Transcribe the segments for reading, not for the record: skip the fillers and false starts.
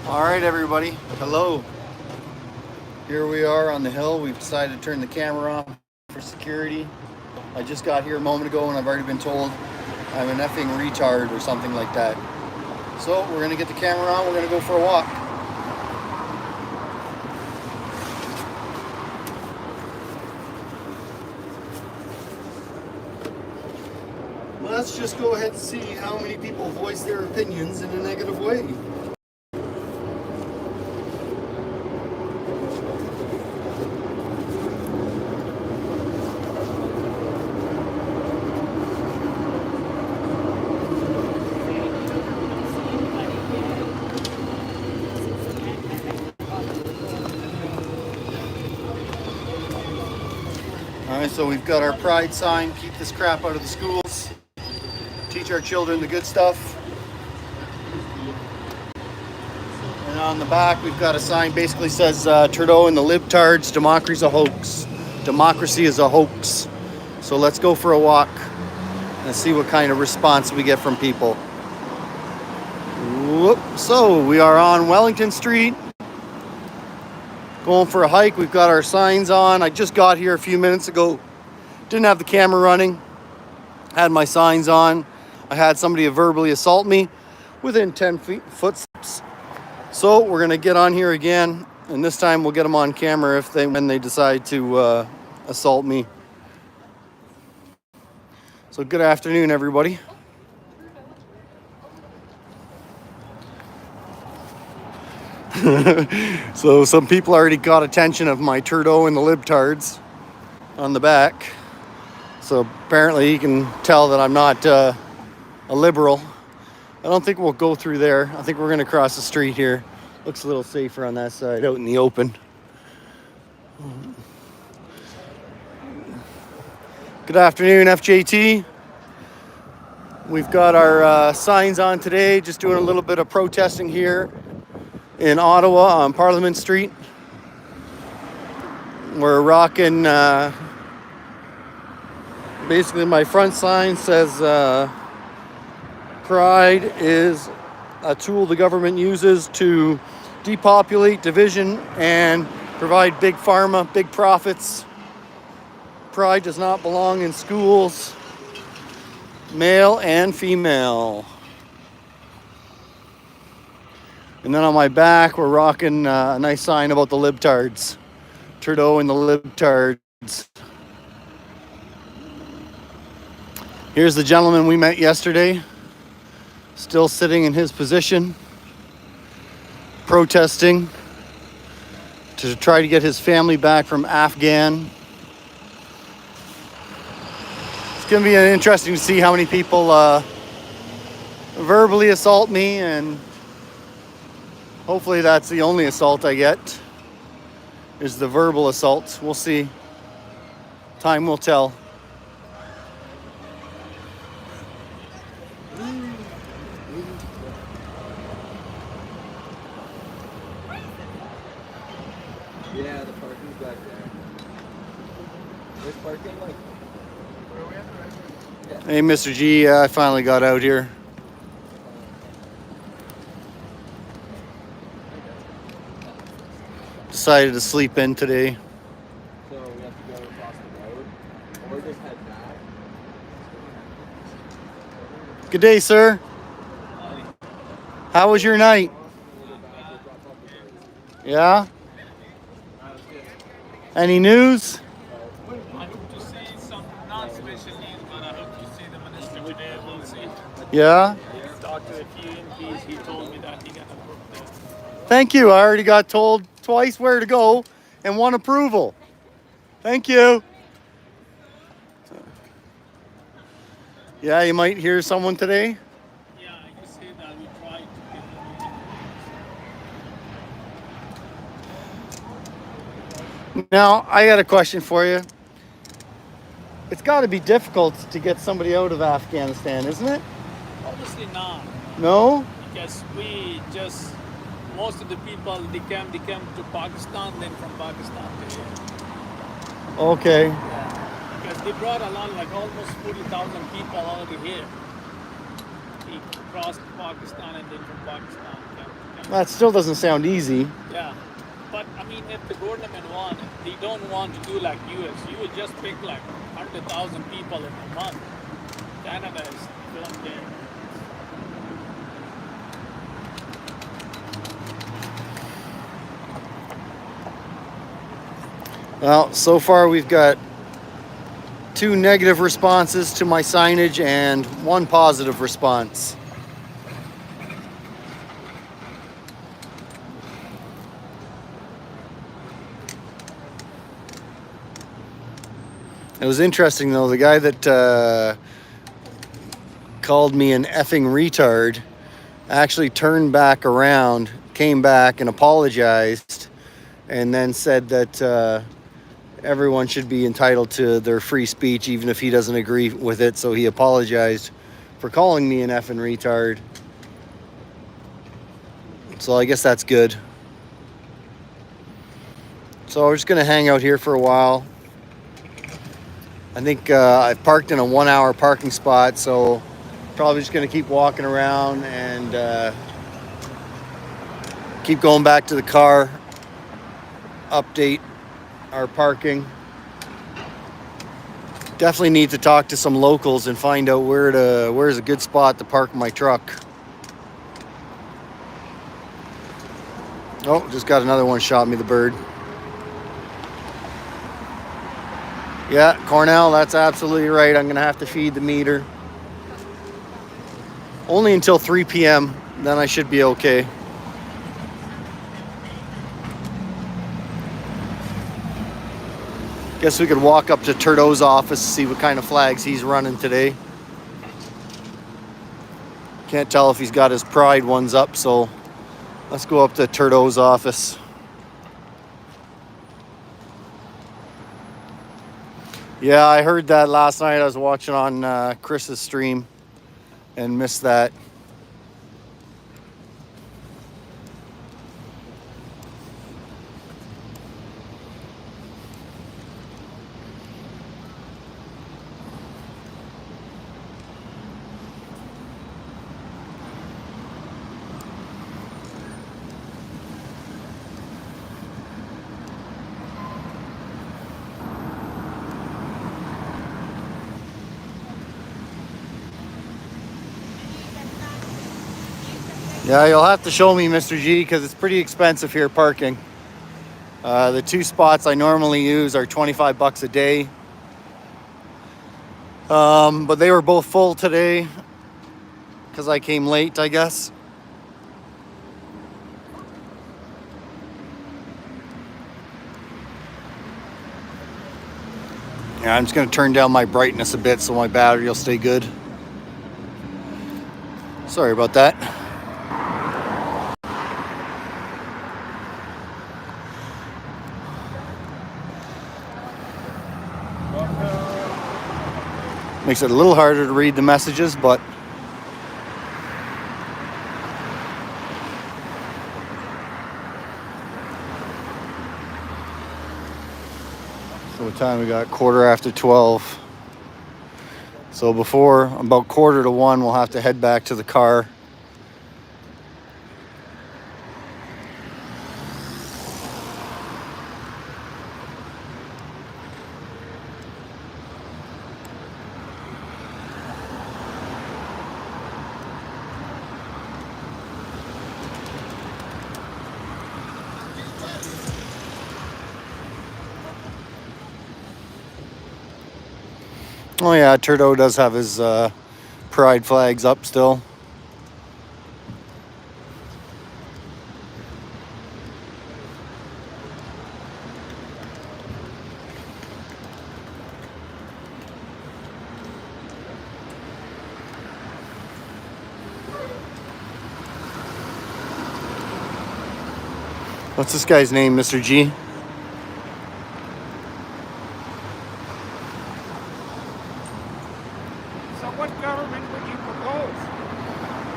All right, everybody. Hello. Here we are on the hill. We've decided to turn the camera off for security. I just got here a moment ago and I've already been told I'm an effing retard or something like that. So we're going to get the camera on. We're going to go for a walk. Let's just go ahead and see how many people voice their opinions in a negative way. All right, so we've got our pride sign, keep this crap out of the schools, teach our children the good stuff. And on the back, we've got a sign basically says Trudeau and the libtards, democracy's a hoax. Democracy is a hoax. So let's go for a walk and see what kind of response we get from people. Whoop. So we are on Wellington Street. Going for a hike. We've got our signs on. I just got here a few minutes ago. Didn't have the camera running. Had my signs on. I had somebody verbally assault me within 10 footsteps. So we're going to get on here again. And this time we'll get them on camera when they decide to assault me. So good afternoon, everybody. So some people already got attention of my Trudeau and the libtards on the back. So apparently you can tell that I'm not a liberal. I don't think we'll go through there. I think we're going to cross the street here. Looks a little safer on that side, out in the open. Good afternoon, FJT. We've got our signs on today, just doing a little bit of protesting here in Ottawa on Parliament Street. We're rocking, basically my front sign says, pride is a tool the government uses to depopulate, division, and provide big pharma, big profits. Pride does not belong in schools, male and female. And then on my back, we're rocking a nice sign about the libtards. Trudeau and the libtards. Here's the gentleman we met yesterday. Still sitting in his position. Protesting to try to get his family back from Afghan. It's going to be interesting to see how many people verbally assault me, and hopefully that's the only assault I get, is the verbal assault. We'll see. Time will tell. Yeah, the parking's back there. There's parking, like... Where are we at? Yeah. Hey, Mr. G, I finally got out here. Decided to sleep in today. So we have to go across the road, or just head back. Good day, sir. How was your night? Yeah? Any news? I hope to see some non-special news, but I hope to see the minister today. We'll see. Yeah? Talked to a few MPs. He told me that he got approved. Thank you. I already got told twice where to go and one approval. Thank you. Yeah, you might hear someone today. Yeah, I can say that we tried to get the Now, I got a question for you. It's got to be difficult to get somebody out of Afghanistan, isn't it? Obviously not, No? because we just, most of the people, they came to Pakistan, then from Pakistan to here. Okay. Because they brought along like almost 40,000 people already here. He crossed Pakistan and then from Pakistan came That still doesn't sound easy. Yeah, but I mean, if the government want, they don't want to do like US. You would just pick like 100,000 people in a month. Canada is don't care. Well, so far we've got 2 negative responses to my signage and 1 positive response. It was interesting though, the guy that called me an effing retard actually turned back around, came back and apologized, and then said that everyone should be entitled to their free speech even if he doesn't agree with it. So he apologized for calling me an effing retard. So I guess that's good. So we're just gonna hang out here for a while. I think I've parked in a 1-hour parking spot, so probably just gonna keep walking around and keep going back to the car, update our parking. Definitely need to talk to some locals and find out where's a good spot to park my truck. Oh, just got another one shot me the bird. Yeah, Cornell, that's absolutely right. I'm gonna have to feed the meter. Only until 3 p.m. Then I should be okay. Guess we could walk up to Trudeau's office, see what kind of flags he's running today. Can't tell if he's got his Pride ones up, so let's go up to Trudeau's office. Yeah, I heard that last night. I was watching on Chris's stream and missed that. Yeah, you'll have to show me, Mr. G, because it's pretty expensive here parking. The 2 spots I normally use are 25 bucks a day. But they were both full today because I came late, I guess. Yeah, I'm just going to turn down my brightness a bit so my battery will stay good. Sorry about that. Makes it a little harder to read the messages, but so what time we got? 12:15. So before about 1:45, we'll have to head back to the car. Oh yeah, Trudeau does have his pride flags up still. What's this guy's name, Mr. G?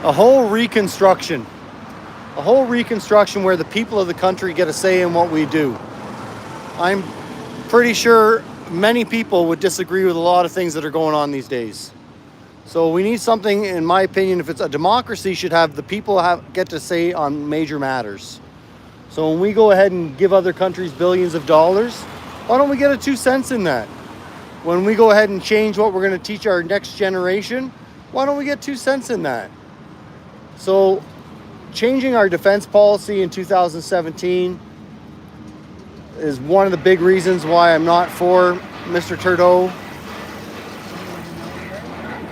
A whole reconstruction. A whole reconstruction where the people of the country get a say in what we do. I'm pretty sure many people would disagree with a lot of things that are going on these days. So we need something, in my opinion, if it's a democracy, should have the people get to say on major matters. So when we go ahead and give other countries billions of dollars, why don't we get a 2 cents in that? When we go ahead and change what we're going to teach our next generation, why don't we get 2 cents in that? So changing our defense policy in 2017 is one of the big reasons why I'm not for Mr. Trudeau.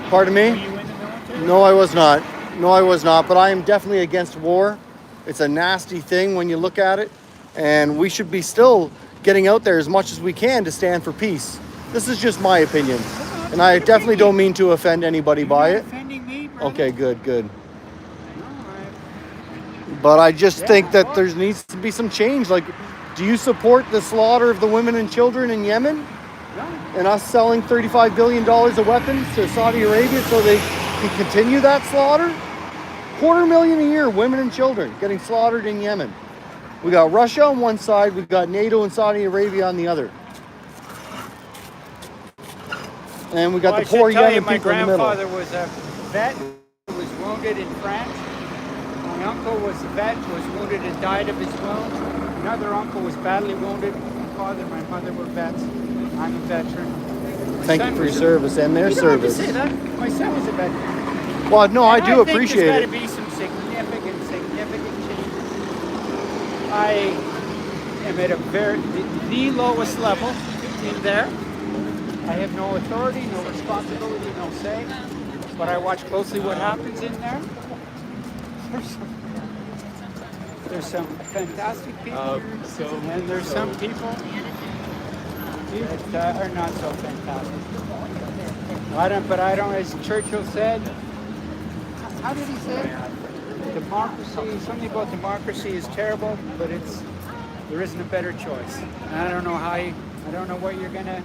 Pardon me? Were you in the military? No, I was not. No, I was not. But I am definitely against war. It's a nasty thing when you look at it. And we should be still getting out there as much as we can to stand for peace. This is just my opinion. And I definitely don't mean to offend anybody by it. Offending me, brother. Okay, good, good. No, But I just think that well- there needs to be some change. Like, do you support the slaughter of the women and children in Yemen? no. And us selling $35 billion of weapons to Saudi Arabia so they can continue that slaughter? 250,000 a year, women and children getting slaughtered in Yemen. We got Russia on one side, we got NATO and Saudi Arabia on the other. And we got Well, the poor I should tell you, Yemen my people in the middle. grandfather was a vet who was wounded in France. My uncle was a vet, was wounded and died of his wounds. Another uncle was badly wounded. My father and my mother were vets. I'm a veteran. My Thank son you for your was a- service and their You don't have to service. say that. My son was a veteran. Well, no, I And do think appreciate there's it. got to be some significant changes. I am at the lowest level in there. I have no authority, no responsibility, no say. But I watch closely what happens in there. There's some fantastic people, and there's some people that are not so fantastic. I don't, as Churchill said, how did he say it? Democracy, something about democracy is terrible, but there isn't a better choice. And I don't know how I don't know how you're gonna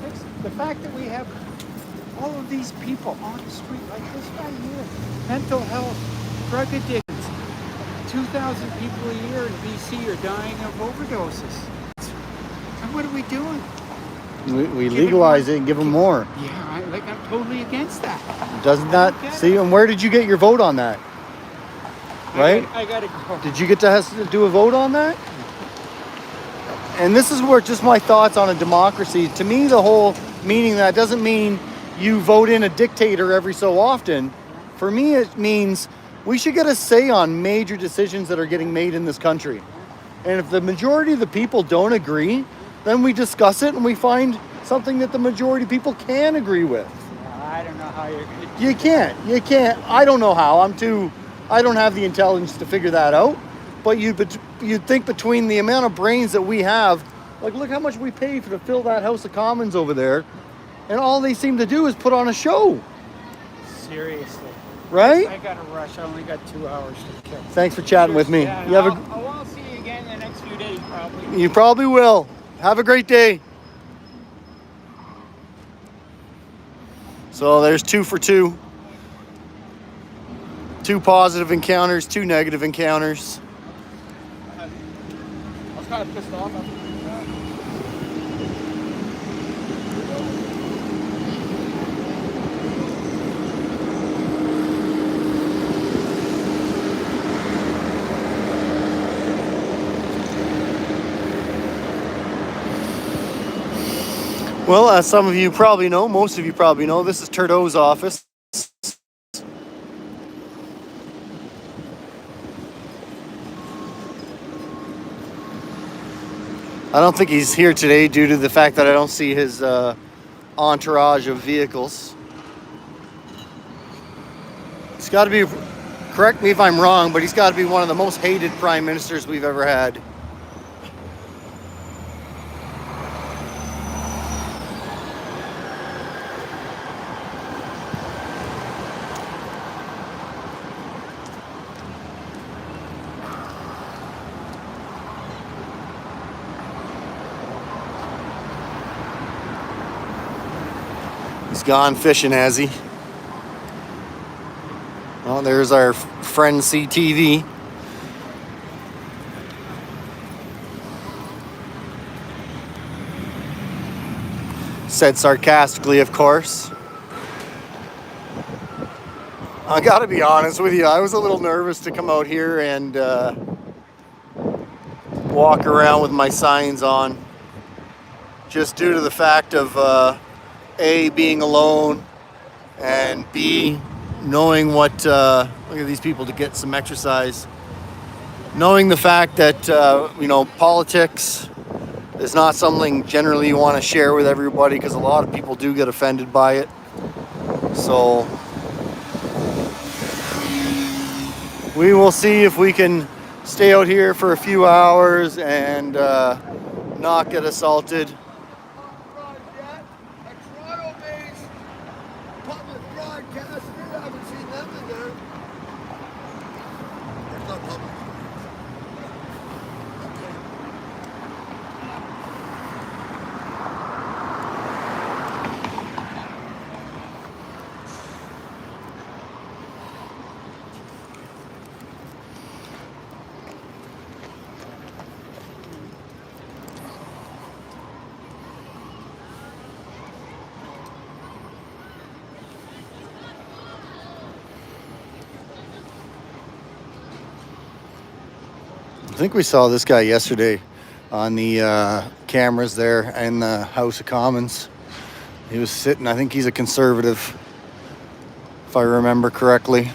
fix it. The fact that we have all of these people on the street like this guy here, mental health, drug addictions, 2,000 people a year in BC are dying of overdoses. And what are we doing? We Give legalize them it and give them more. Yeah, I'm totally against that. Doesn't I that don't get see? it. And where did you get your vote on that? Right? I gotta go. Did you get to do a vote on that? And this is where just my thoughts on a democracy. To me, the whole meaning that doesn't mean you vote in a dictator every so often. For me, it means we should get a say on major decisions that are getting made in this country. And if the majority of the people don't agree, then we discuss it and we find something that the majority of people can agree with. I don't know how you're gonna do You can't. I don't know how. I don't have the intelligence to figure that out. But you'd think between the amount of brains that we have, like look how much we pay to fill that House of Commons over there, and all they seem to do is put on a show, seriously. right? I gotta rush. I only got 2 hours to kill. Thanks for chatting with me. Yeah, You have I'll see you again in the next few days, probably. you probably will. Have a great day. So there's 2 for 2. 2 positive encounters, 2 negative encounters. I was kind of pissed off after that. Well, as some of you probably know, most of you probably know, this is Trudeau's office. I don't think he's here today due to the fact that I don't see his entourage of vehicles. He's got to be, correct me if I'm wrong, but he's got to be one of the most hated prime ministers we've ever had. He's gone fishing, has he? Well, there's our friend CTV. Said sarcastically, of course. I gotta be honest with you, I was a little nervous to come out here and walk around with my signs on, just due to the fact of A, being alone, and B, knowing what, look at these people to get some exercise, knowing the fact that, politics is not something generally you want to share with everybody, because a lot of people do get offended by it. So we will see if we can stay out here for a few hours and not get assaulted. I think we saw this guy yesterday on the cameras there in the House of Commons. He was sitting, I think he's a conservative, if I remember correctly.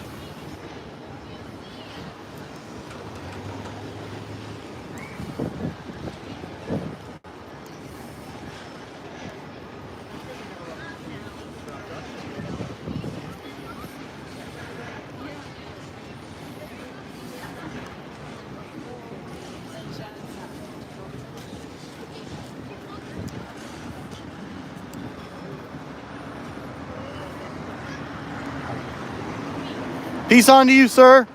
Peace on to you, sir.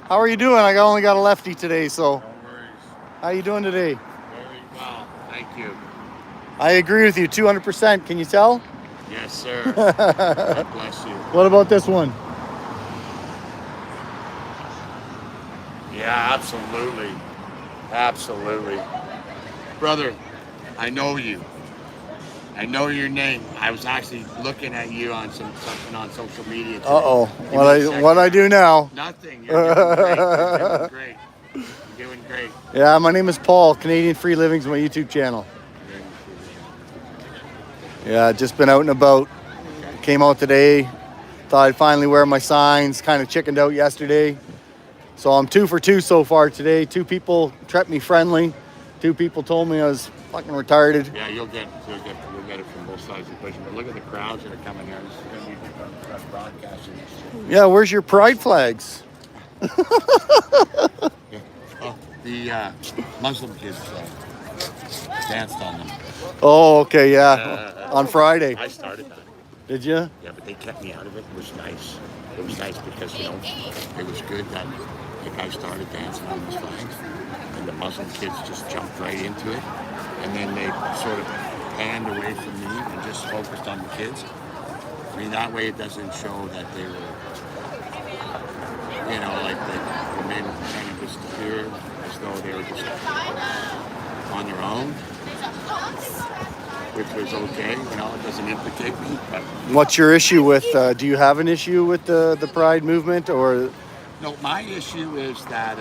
How are you doing? I only got a lefty today, so. No worries. How you doing today? Very well. Thank you. I agree with you 200%. Can you tell? Yes, sir. God bless you. What about this one? Yeah, absolutely. Absolutely. Brother, I know you. I know your name. I was actually looking at you on something on social media today. Uh-oh. Give me What I do now? Nothing. You're doing great. You're doing great. You're doing great. Yeah, my name is Paul. Canadian Free Living's my YouTube channel. Yeah, just been out and about. Came out today. Thought I'd finally wear my signs. Kind of chickened out yesterday. So I'm 2 for 2 so far today. 2 people treated me friendly. 2 people told me I was fucking retarded. Yeah, you'll get it from both sides of the equation. But look at the crowds that are coming here. This is going to be broadcasting. Yeah, where's your pride flags? Yeah. Oh, the Muslim kids danced on them. Oh, okay, yeah. On Friday. I started that. Did you? Yeah, but they kept me out of it. It was nice. It was nice because, it was good that the guy started dancing on his flags. And the Muslim kids just jumped right into it. And then they sort of panned away from me and just focused on the kids. I mean, that way it doesn't show that they were, like the men kind of disappear as though they were just on their own, which was okay. It doesn't implicate me. But What's your issue with, do you have an issue with the pride movement or? no, my issue is that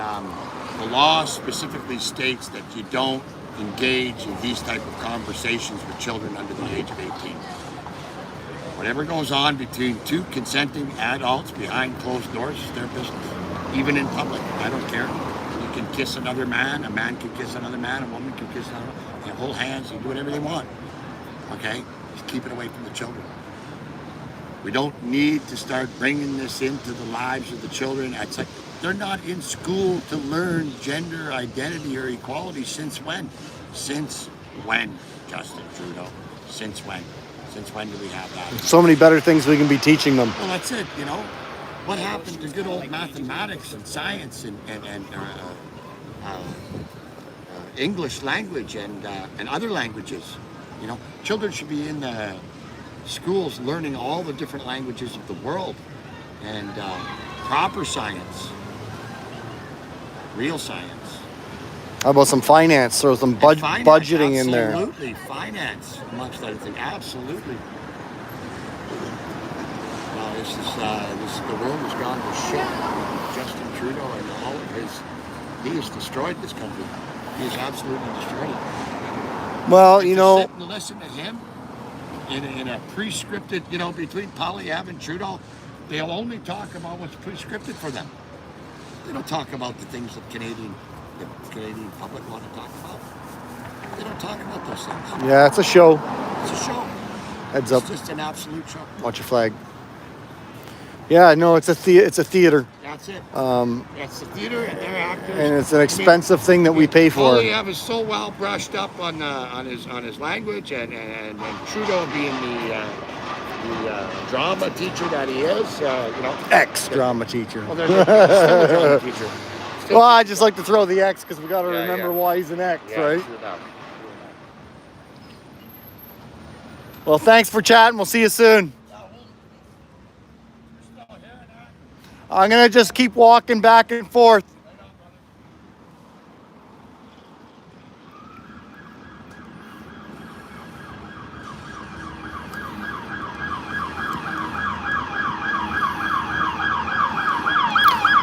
the law specifically states that you don't engage in these type of conversations with children under the age of 18. Whatever goes on between 2 consenting adults behind closed doors is their business. Even in public, I don't care. You can kiss another man, a man can kiss another man, a woman can kiss another, they hold hands, they do whatever they want. Okay? Just keep it away from the children. We don't need to start bringing this into the lives of the children. It's like they're not in school to learn gender identity or equality. Since when? Since when, Justin Trudeau? Since when? Since when do we have that? So many better things we can be teaching them. Well, that's it, What happened to good old mathematics and science and English language and other languages? Children should be in the schools learning all the different languages of the world and proper science, real science. How about some finance? Throw some budgeting in there. Absolutely, finance, amongst other things. Absolutely. Well, the world has gone to shit. Justin Trudeau and all of his, he has destroyed this country. He has absolutely destroyed it. Well, And you to know, sit and listen to him in a pre-scripted, between Poilievre and Trudeau, they'll only talk about what's pre-scripted for them. They don't talk about the things that the Canadian public want to talk about. They don't talk about those things. yeah, it's a show. It's a show. Heads up. It's just an absolute show. Watch your flag. Yeah, no, it's a theater. That's it. Um, That's the theater and their actors. and it's an expensive thing that we pay for. Poilievre is so well brushed up on his language, and Trudeau being the drama teacher that he is, Ex-drama teacher. Well, there's still a drama teacher. Well, I just like to throw the X because we got to Yeah, remember yeah. why he's an X, Yeah, right? true enough. Well, thanks for chatting. We'll see you soon. I'm going to just keep walking back and forth.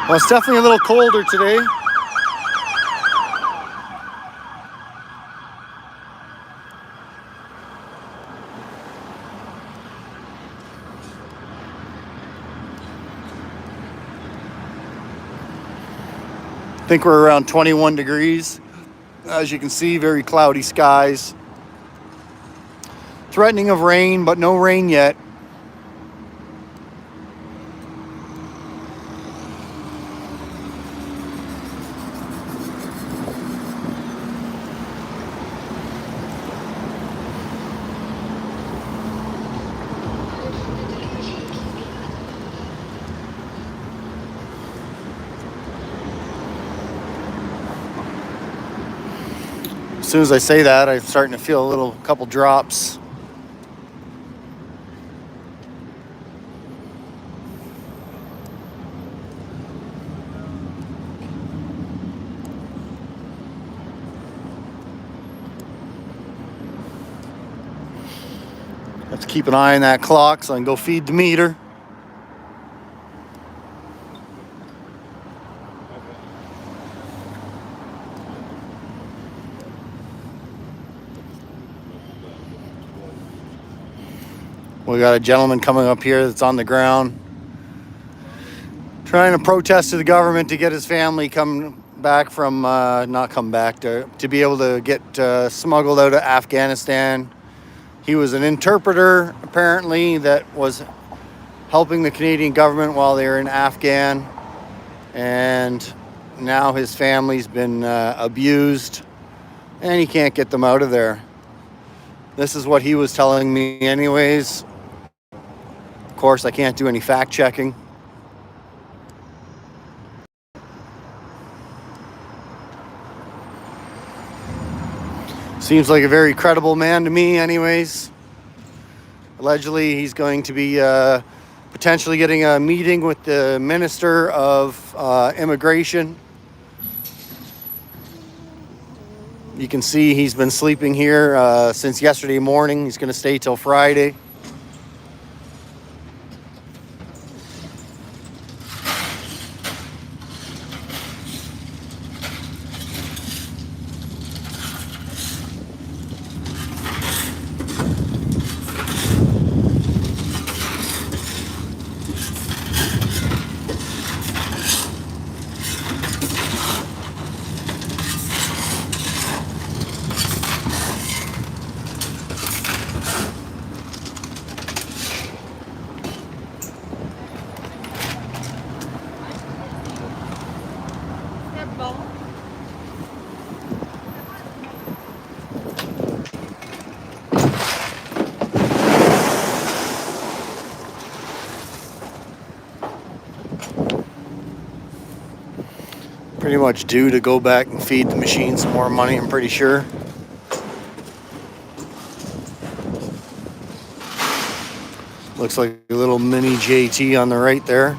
Well, it's definitely a little colder today. I think we're around 21 degrees. As you can see, very cloudy skies. Threatening of rain, but no rain yet. As soon as I say that, I'm starting to feel a couple drops. Have to keep an eye on that clock so I can go feed the meter. We got a gentleman coming up here that's on the ground trying to protest to the government to get his family come back from, not come back, to be able to get smuggled out of Afghanistan. He was an interpreter, apparently, that was helping the Canadian government while they were in Afghan. And now his family's been abused and he can't get them out of there. This is what he was telling me anyways. Of course, I can't do any fact checking. Seems like a very credible man to me anyways. Allegedly, he's going to be potentially getting a meeting with the Minister of Immigration. You can see he's been sleeping here since yesterday morning. He's going to stay till Friday. Pretty much due to go back and feed the machine some more money, I'm pretty sure. Looks like a little mini JT on the right there.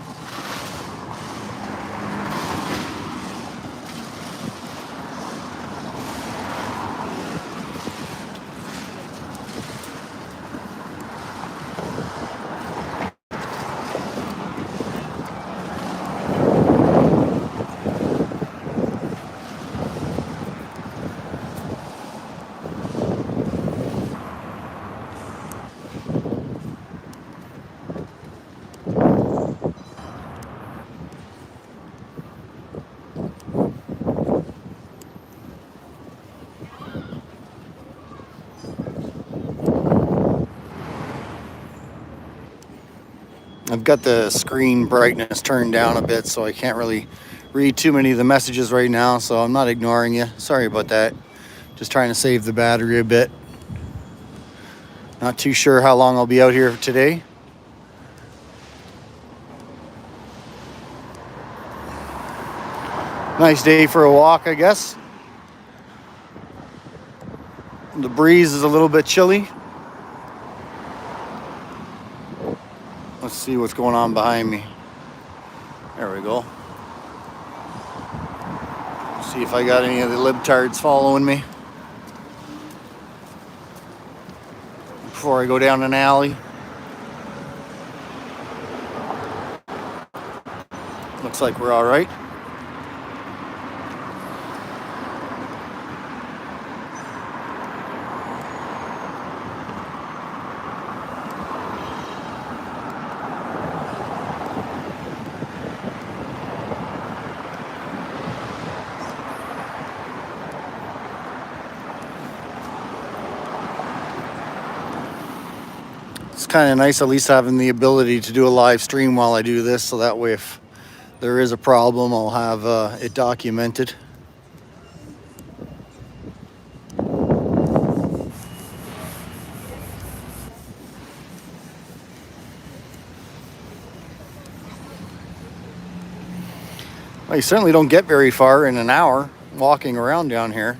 I've got the screen brightness turned down a bit, so I can't really read too many of the messages right now, so I'm not ignoring you. Sorry about that. Just trying to save the battery a bit. Not too sure how long I'll be out here today. Nice day for a walk, I guess. The breeze is a little bit chilly. Let's see what's going on behind me. There we go. See if I got any of the libtards following me before I go down an alley. Looks like we're all right. It's kind of nice at least having the ability to do a live stream while I do this, so that way if there is a problem, I'll have it documented. Well, you certainly don't get very far in an hour walking around down here.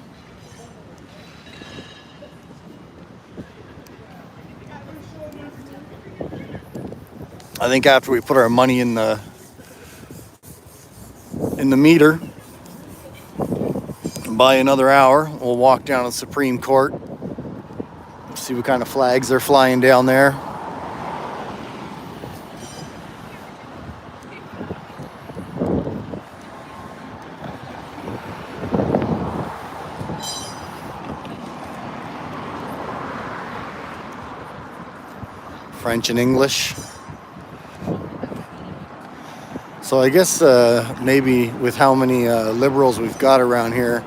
I think after we put our money in the meter and buy another hour, we'll walk down to the Supreme Court, see what kind of flags they're flying down there. French and English. So I guess maybe with how many liberals we've got around here,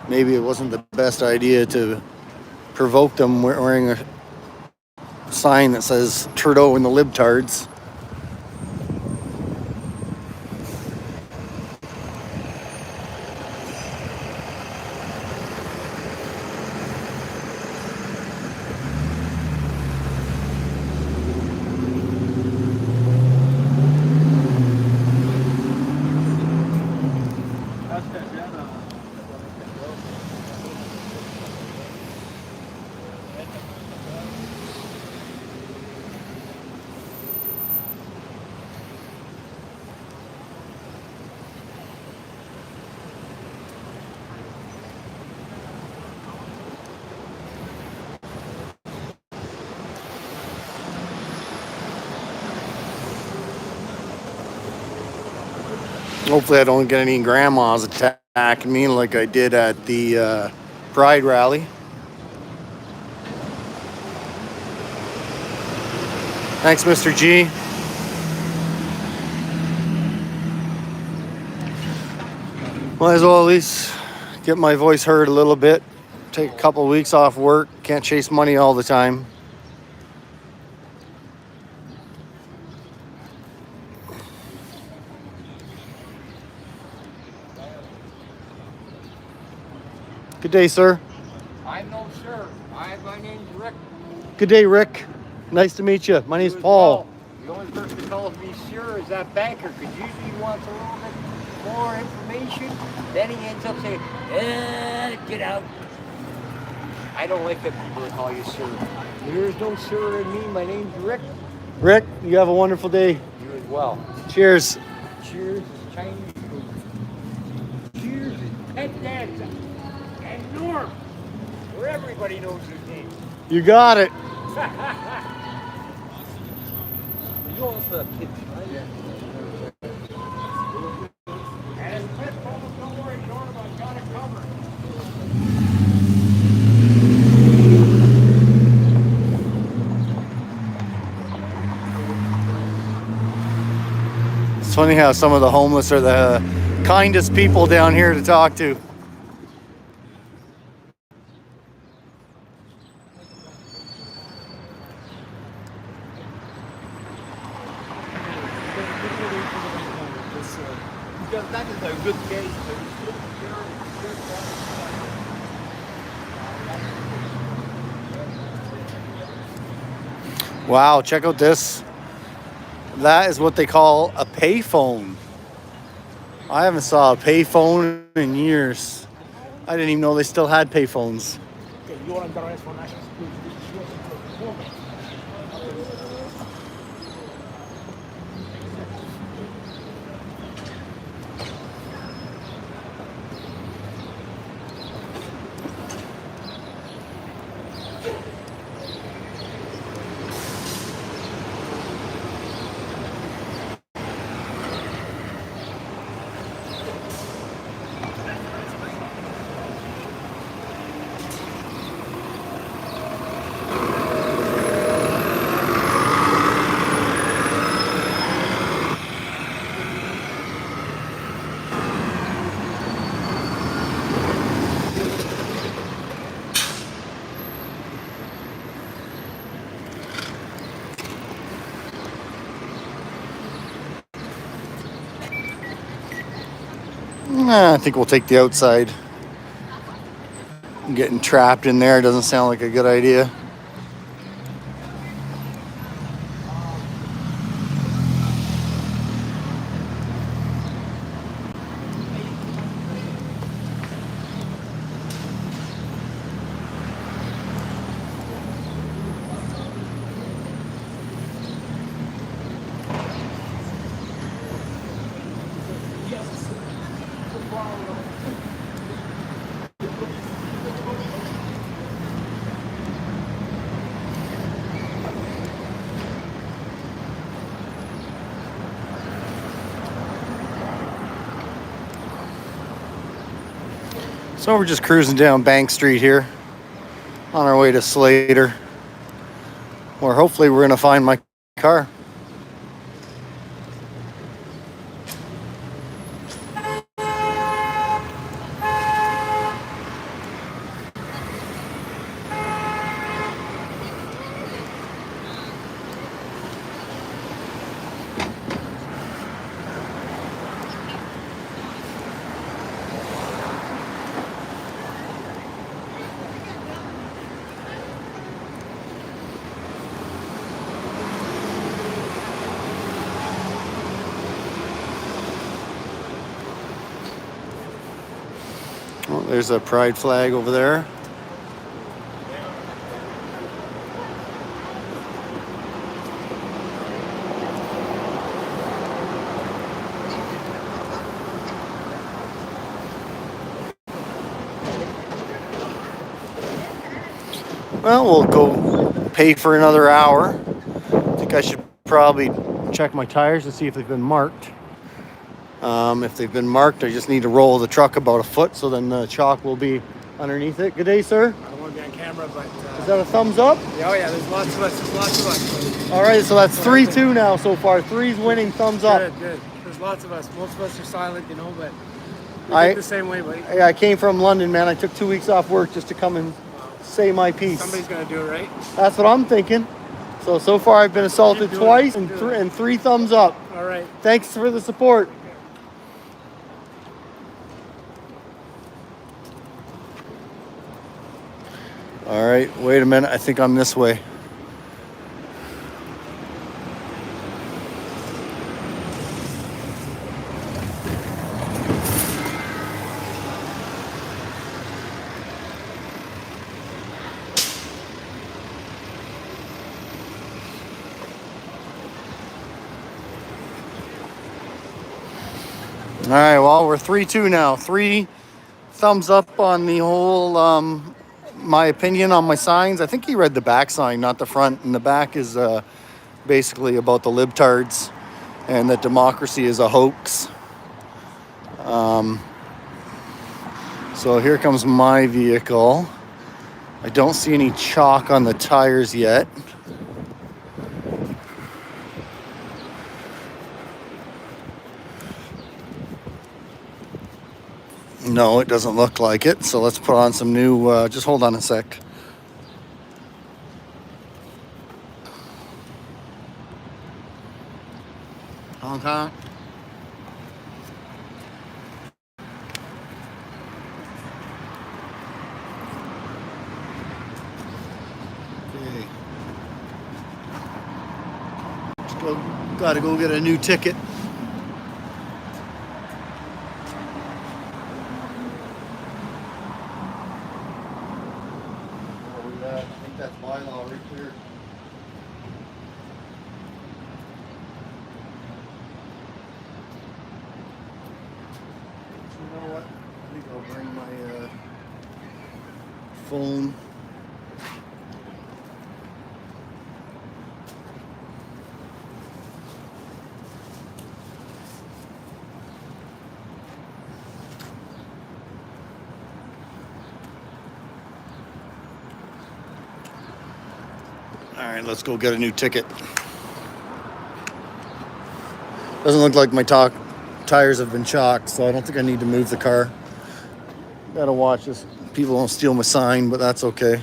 maybe it wasn't the best idea to provoke them wearing a sign that says Trudeau and the libtards. Hopefully I don't get any grandmas attacking me like I did at the Pride rally. Thanks, Mr. G. Might as well at least get my voice heard a little bit. Take a couple of weeks off work. Can't chase money all the time. Good day, sir. I'm no sir. My name's Rick. Good day, Rick. Nice to meet you. My name's Paul. The only person that calls me sir is that banker, because usually he wants a little bit more information. Then he ends up saying, get out. I don't like that people call you sir. There's no sir in me. My name's Rick. Rick, you have a wonderful day. You as well. Cheers. Cheers is Chinese food. Cheers is pet dance. And Norm, where everybody knows his name. You got it. You also have kids, right? Yeah. And his pet told him, don't worry, Norm, I've got it covered. It's funny how some of the homeless are the kindest people down here to talk to. days. Wow, check out this. That is what they call a payphone. I haven't saw a payphone in years. I didn't even know they still had payphones. I think we'll take the outside. Getting trapped in there doesn't sound like a good idea. So we're just cruising down Bank Street here on our way to Slater, where hopefully we're going to find my car. Well, there's a pride flag over there. Well, we'll go pay for another hour. I think I should probably check my tires to see if they've been marked. If they've been marked, I just need to roll the truck about a foot, so then the chalk will be underneath it. Good day, sir. I don't want to be on camera, but... Is that a thumbs up? oh, yeah, there's lots of us. There's lots of us. All right, so that's 3-2 now so far. 3's winning, thumbs up. Good, good. There's lots of us. Most of us are silent, you know, but we I- think the same way, buddy. I came from London, man. I took 2 weeks off work just to come and say my piece. Somebody's going to do it, right? That's what I'm thinking. So far I've been assaulted Keep doing twice it. and, Keep doing and 3 thumbs up. All right. Thanks for the support. All right, wait a minute. I think I'm this way. All right, well, we're 3-2 now. 3 thumbs up on the whole, my opinion on my signs. I think he read the back sign, not the front. And the back is basically about the libtards and that democracy is a hoax. So here comes my vehicle. I don't see any chalk on the tires yet. No, it doesn't look like it. So let's put on some new, just hold on a sec. Hong Kong. Got to go get a new ticket. I think that's bylaw right there. You know what? I think I'll bring my phone. All right, let's go get a new ticket. Doesn't look like my tires have been chocked, so I don't think I need to move the car. Gotta watch this. People don't steal my sign, but that's okay.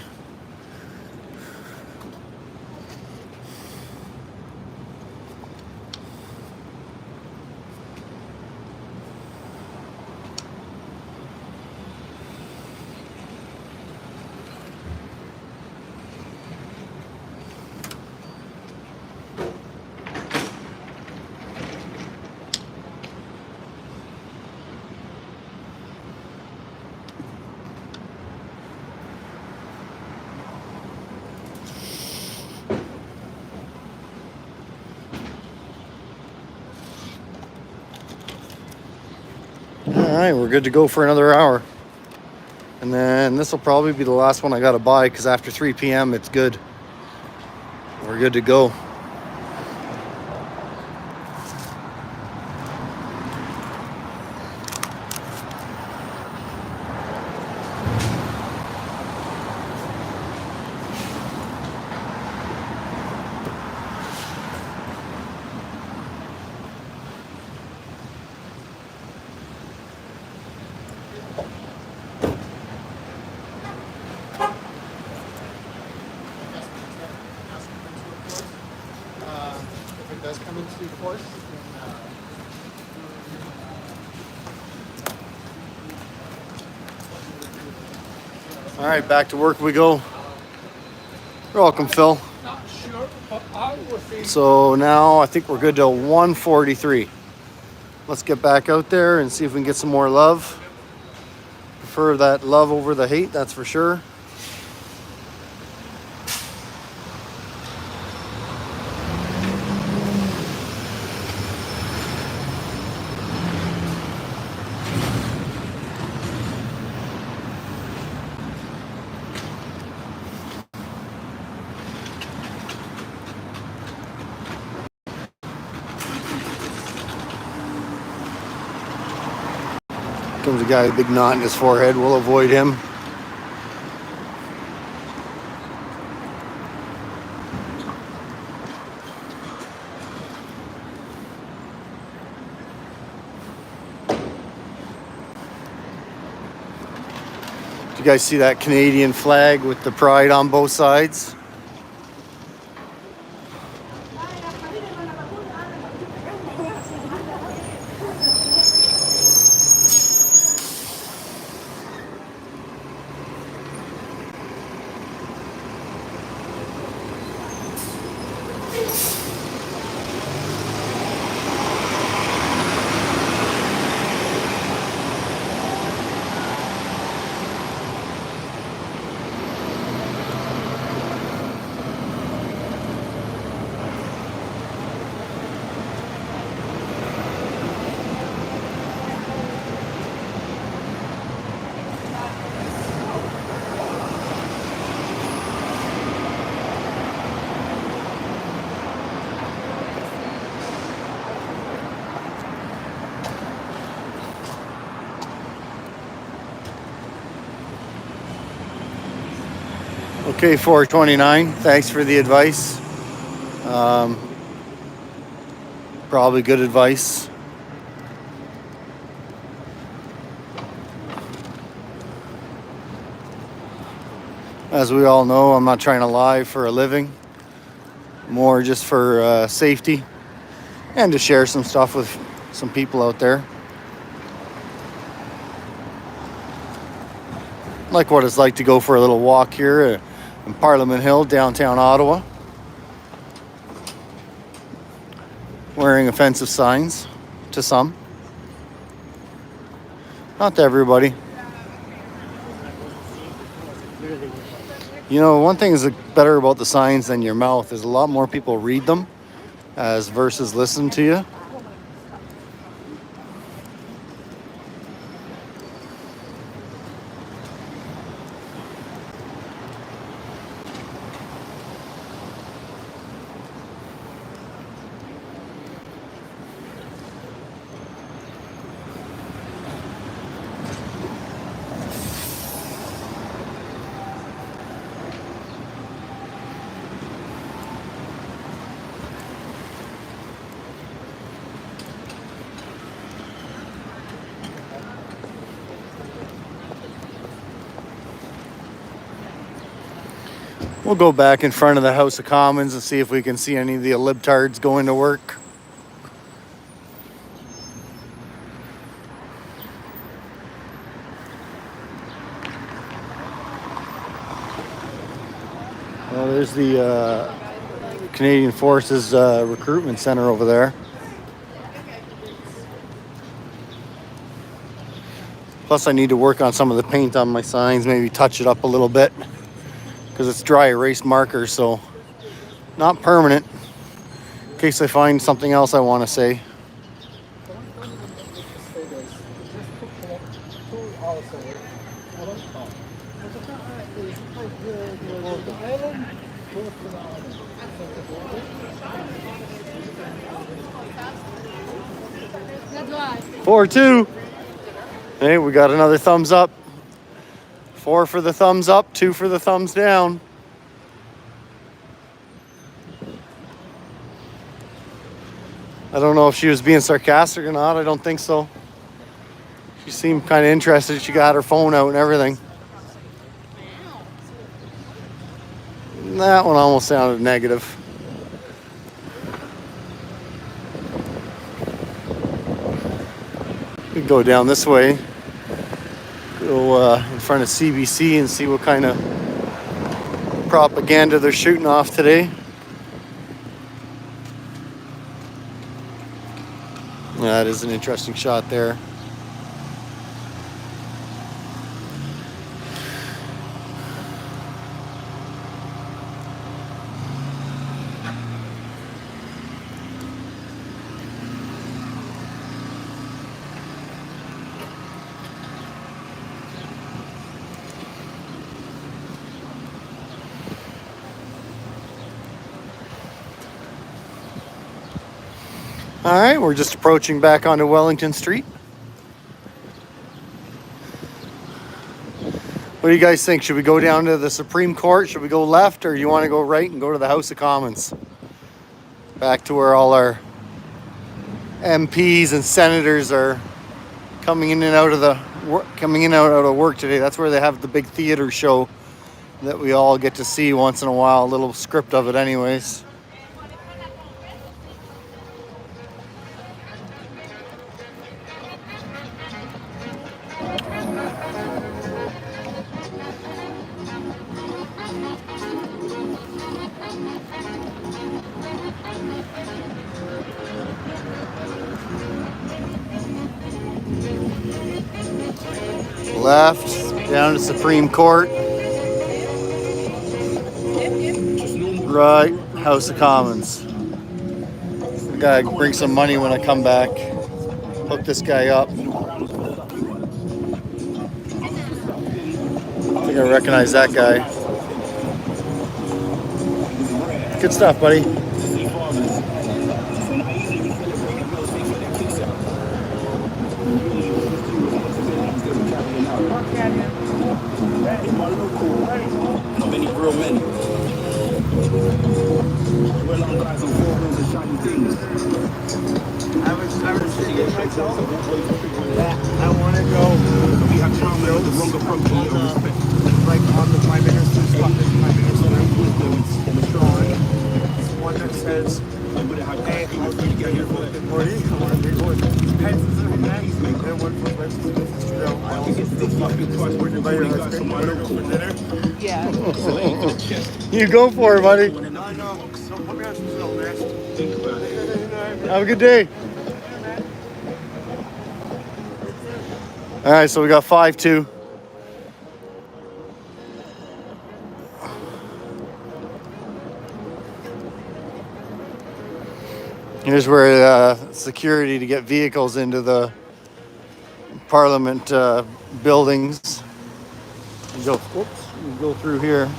All right, we're good to go for another hour. And then this will probably be the last one I got to buy because after 3 p.m. it's good. We're good to go. If it does come into force, All right, back to work we go. You're welcome, Phil. not sure, but I would think So now I think we're good till 1:43. Let's get back out there and see if we can get some more love. Prefer that love over the hate, that's for sure. Comes a guy with a big knot in his forehead. We'll avoid him. Do you guys see that Canadian flag with the pride on both sides? Okay, 429. Thanks for the advice. Probably good advice. As we all know, I'm not trying to lie for a living. More just for safety and to share some stuff with some people out there. Like what it's like to go for a little walk here in Parliament Hill, downtown Ottawa. wearing offensive signs to some. Not to everybody. You know, one thing is better about the signs than your mouth is a lot more people read them as versus listen to you. We'll go back in front of the House of Commons and see if we can see any of the libtards going to work. Well, there's the Canadian Forces Recruitment Center over there. Plus, I need to work on some of the paint on my signs, maybe touch it up a little bit. Because it's dry erase marker, so not permanent. In case I find something else I want to say. That's 4-2. Hey, we got another thumbs up. 4 for the thumbs up, 2 for the thumbs down. I don't know if she was being sarcastic or not. I don't think so. She seemed kind of interested. She got her phone out and everything. That one almost sounded negative. We can go down this way. Go in front of CBC and see what kind of propaganda they're shooting off today. That is an interesting shot there. All right, we're just approaching back onto Wellington Street. What do you guys think? Should we go down to the Supreme Court? Should we go left, or do you want to go right and go to the House of Commons? Back to where all our MPs and senators are coming in and out of work today. That's where they have the big theater show that we all get to see once in a while. A little script of it, anyways. Left, down to Supreme Court. Right, House of Commons. I gotta bring some money when I come back. Hook this guy up. I think I recognize that guy. Good stuff, buddy. Many real men. Well, on guys on 4 wheels and shiny things. I was thinking myself that I want to go. We have time with the wrong approach and no respect. Like on the Prime Minister's Prime Minister's drawing. One that says, hey, how do you get your good morning? I want to be going. Pence is in that. And one for West I also think fucking twice when you buy your husband for dinner. Yeah. You go for it, buddy. No, so put me on some snow, man. Have a good day. All right, so we got 5-2. Here's where security to get vehicles into the Parliament buildings. You go through here.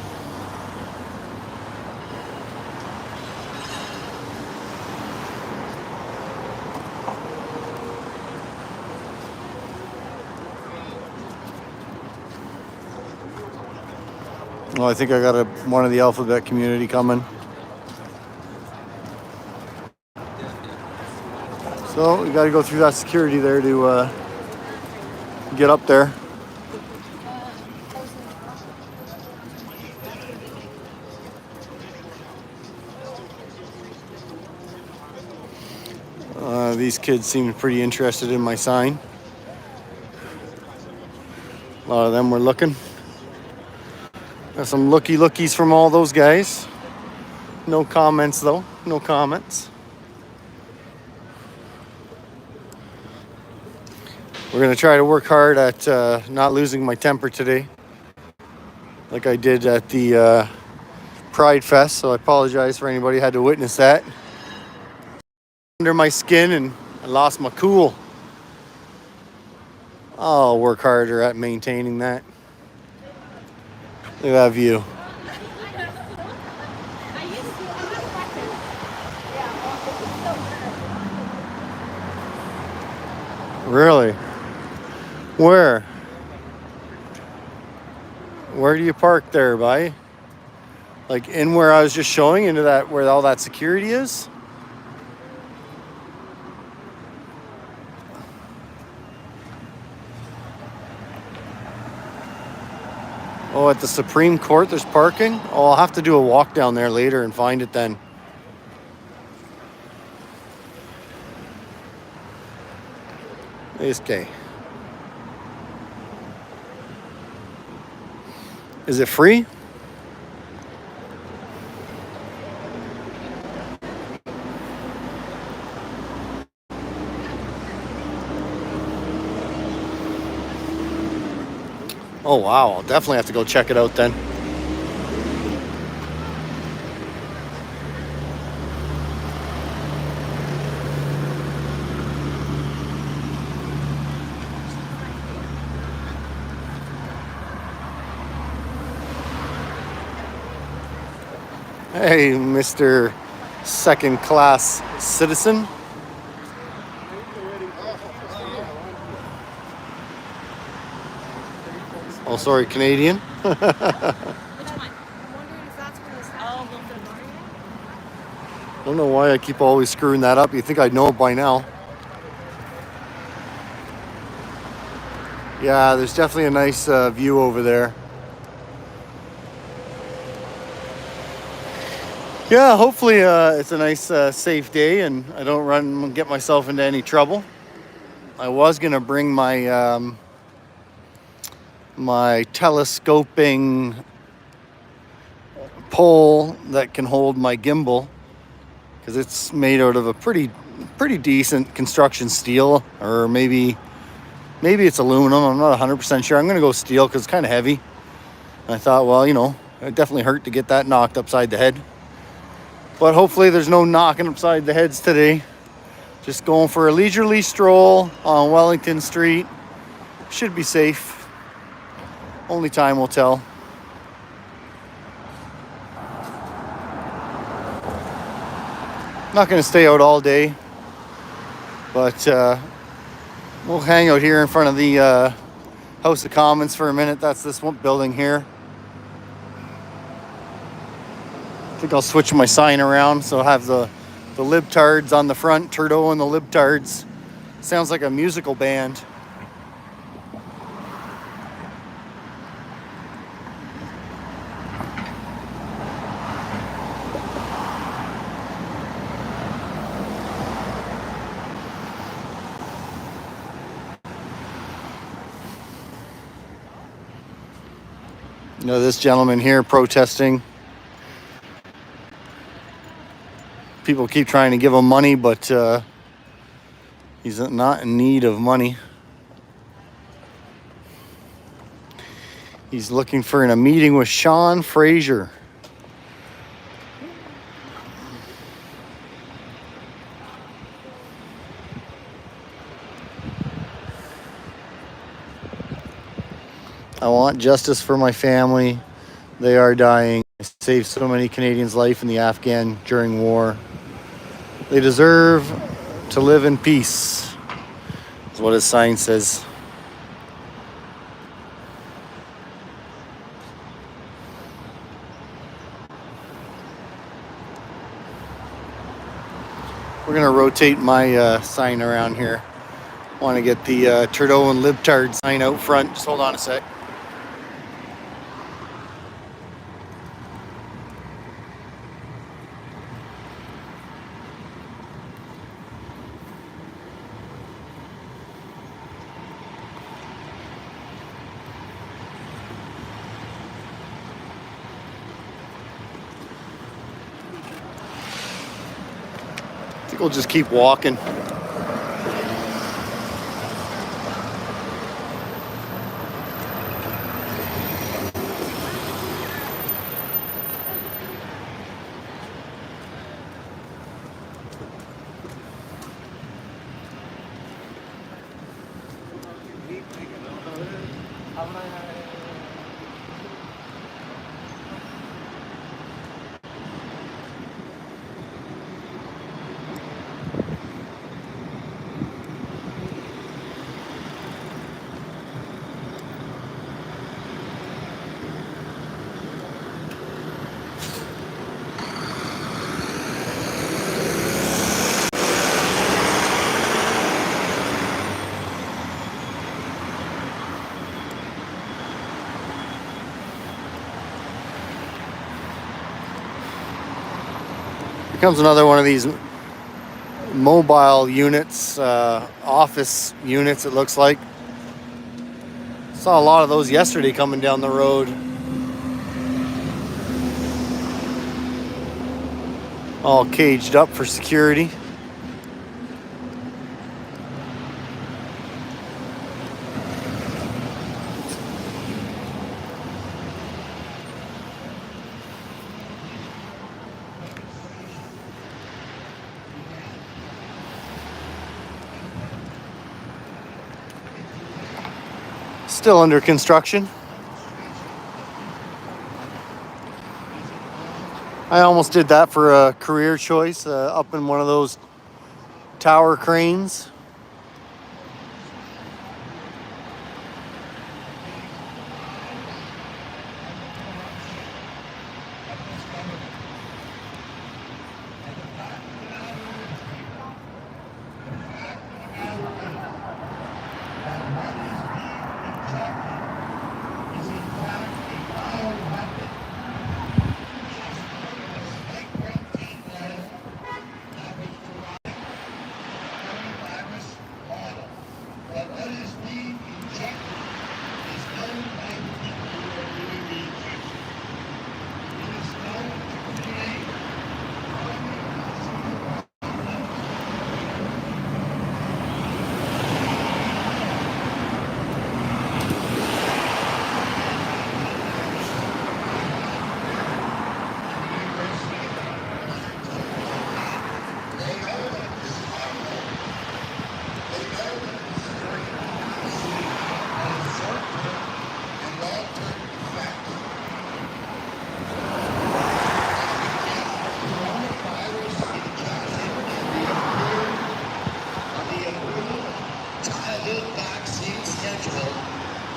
Well, I think I got one of the alphabet community coming. So we got to go through that security there to get up there. These kids seemed pretty interested in my sign. A lot of them were looking. Got some lookies from all those guys. No comments though. No comments. We're going to try to work hard at not losing my temper today, like I did at the Pride Fest, so I apologize for anybody who had to witness that. Under my skin and I lost my cool. I'll work harder at maintaining that. Look at that view. Really? Where? Where do you park there, bye? Like in where I was just showing, into that where all that security is? Oh, at the Supreme Court there's parking? Oh, I'll have to do a walk down there later and find it then. This guy. Is it free? Oh wow, I'll definitely have to go check it out then. Hey, Mr. Second Class Citizen. Oh, sorry, Canadian. Which one? I'm wondering if that's where this I don't know why I keep always screwing that up. You think I'd know it by now. Yeah, there's definitely a nice view over there. Yeah, hopefully it's a nice, safe day and I don't run and get myself into any trouble. I was going to bring my my telescoping pole that can hold my gimbal, because it's made out of a pretty decent construction steel, or maybe it's aluminum. I'm not 100% sure. I'm going to go steel because it's kind of heavy. And I thought, well, you know, it'd definitely hurt to get that knocked upside the head. But hopefully there's no knocking upside the heads today. Just going for a leisurely stroll on Wellington Street. Should be safe. Only time will tell. Not going to stay out all day. But we'll hang out here in front of the House of Commons for a minute. That's this one building here. I think I'll switch my sign around so I'll have the libtards on the front, Trudeau and the libtards. Sounds like a musical band. You know, this gentleman here protesting People keep trying to give him money, but he's not in need of money. He's looking for a meeting with Sean Fraser. I want justice for my family. They are dying. I saved so many Canadians' life in the Afghan during war. They deserve to live in peace. That's what his sign says. We're gonna rotate my sign around here. Want to get the Trudeau and Libtard sign out front. Just hold on a sec. I think we'll just keep walking. Here comes another one of these mobile units, office units, it looks like. Saw a lot of those yesterday coming down the road. All caged up for security. Still under construction. I almost did that for a career choice, up in one of those tower cranes.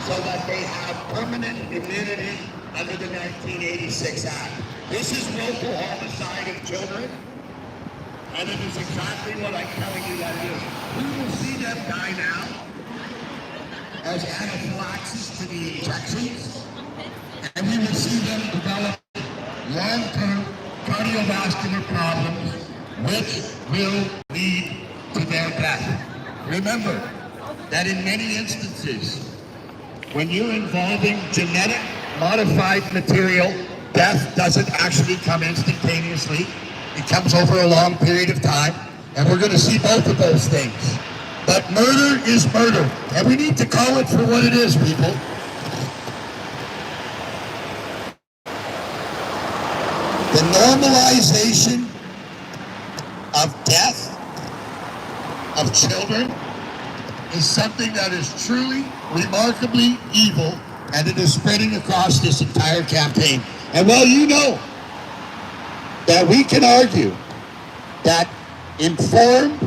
So that they have permanent immunity under the 1986 Act. This is local homicide of children, and it is exactly what I'm telling you that it is. We will see them die now as anaphylaxis to the injections, and we will see them develop long-term cardiovascular problems, which will lead to their death. Remember that in many instances, when you're involving genetic modified material, death doesn't actually come instantaneously. It comes over a long period of time, and we're going to see both of those things. But murder is murder, and we need to call it for what it is, people. The normalization of death of children is something that is truly, remarkably evil, and it is spreading across this entire campaign. And while you know that we can argue that informed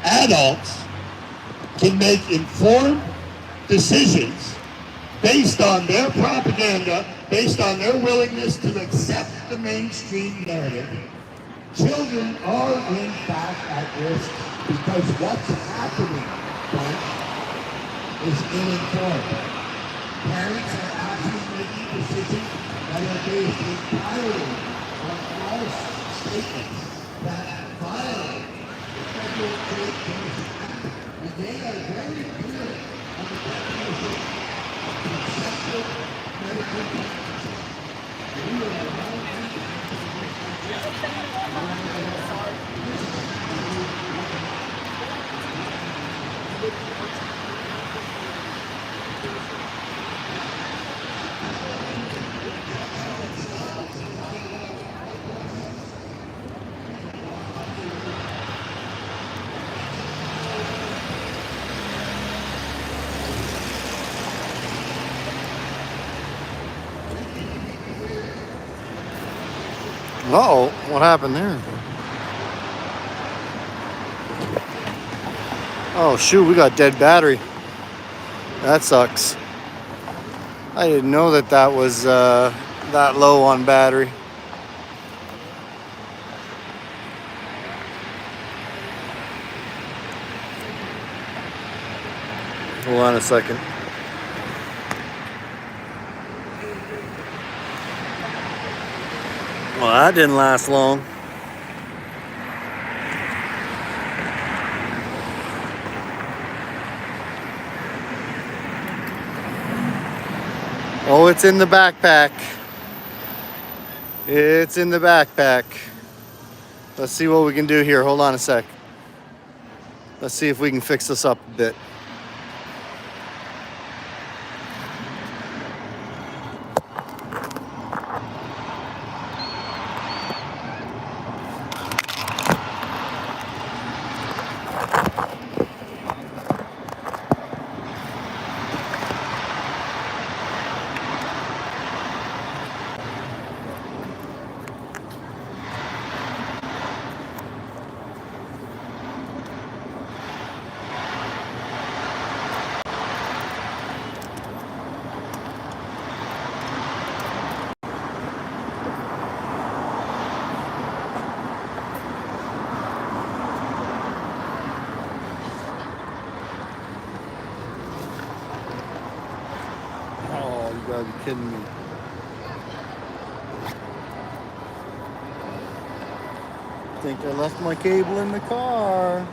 adults can make informed decisions based on their propaganda, based on their willingness to accept the mainstream narrative, children are in fact at risk because what's happening, folks, is ill-informed. Parents are actually making decisions that are based entirely on false statements that violate the Federal Trade Commission Act. And they are very clear on the definition of consensual medical pregnancy. We are allowing Uh-oh, what happened there? Oh shoot, we got dead battery. That sucks. I didn't know that that was that low on battery. Hold on a second. Well, that didn't last long. Oh, it's in the backpack. It's in the backpack. Let's see what we can do here. Hold on a sec. Let's see if we can fix this up a bit. Oh, you gotta be kidding me. I think I left my cable in the car.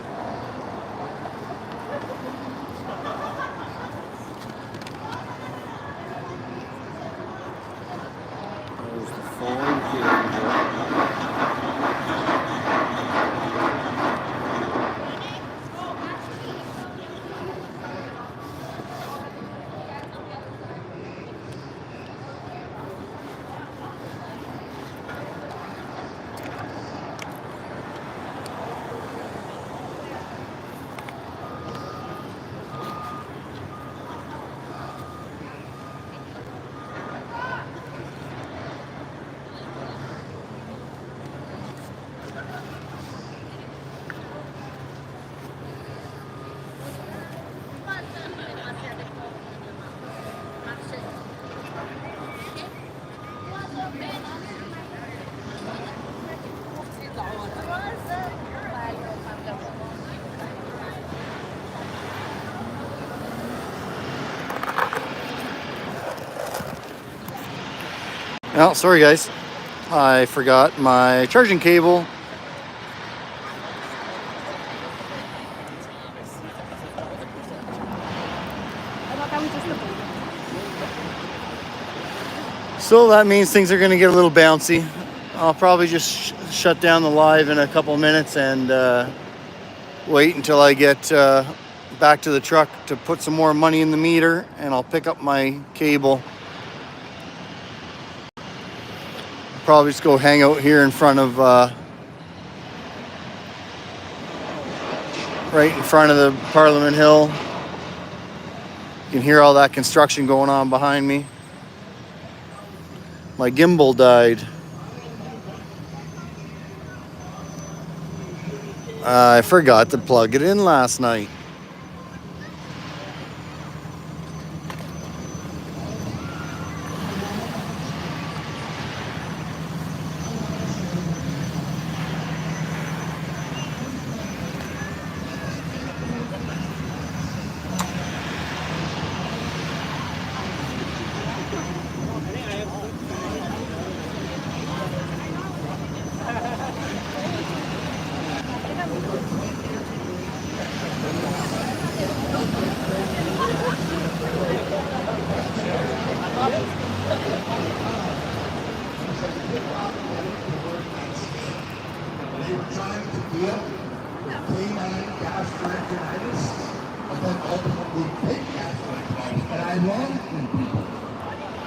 There's the phone cable. Oh, sorry guys. I forgot my charging cable. So that means things are going to get a little bouncy. I'll probably just shut down the live in a couple minutes and wait until I get back to the truck to put some more money in the meter, and I'll pick up my cable. Probably just go hang out here in front of right in front of the Parliament Hill. You can hear all that construction going on behind me. My gimbal died. I forgot to plug it in last night.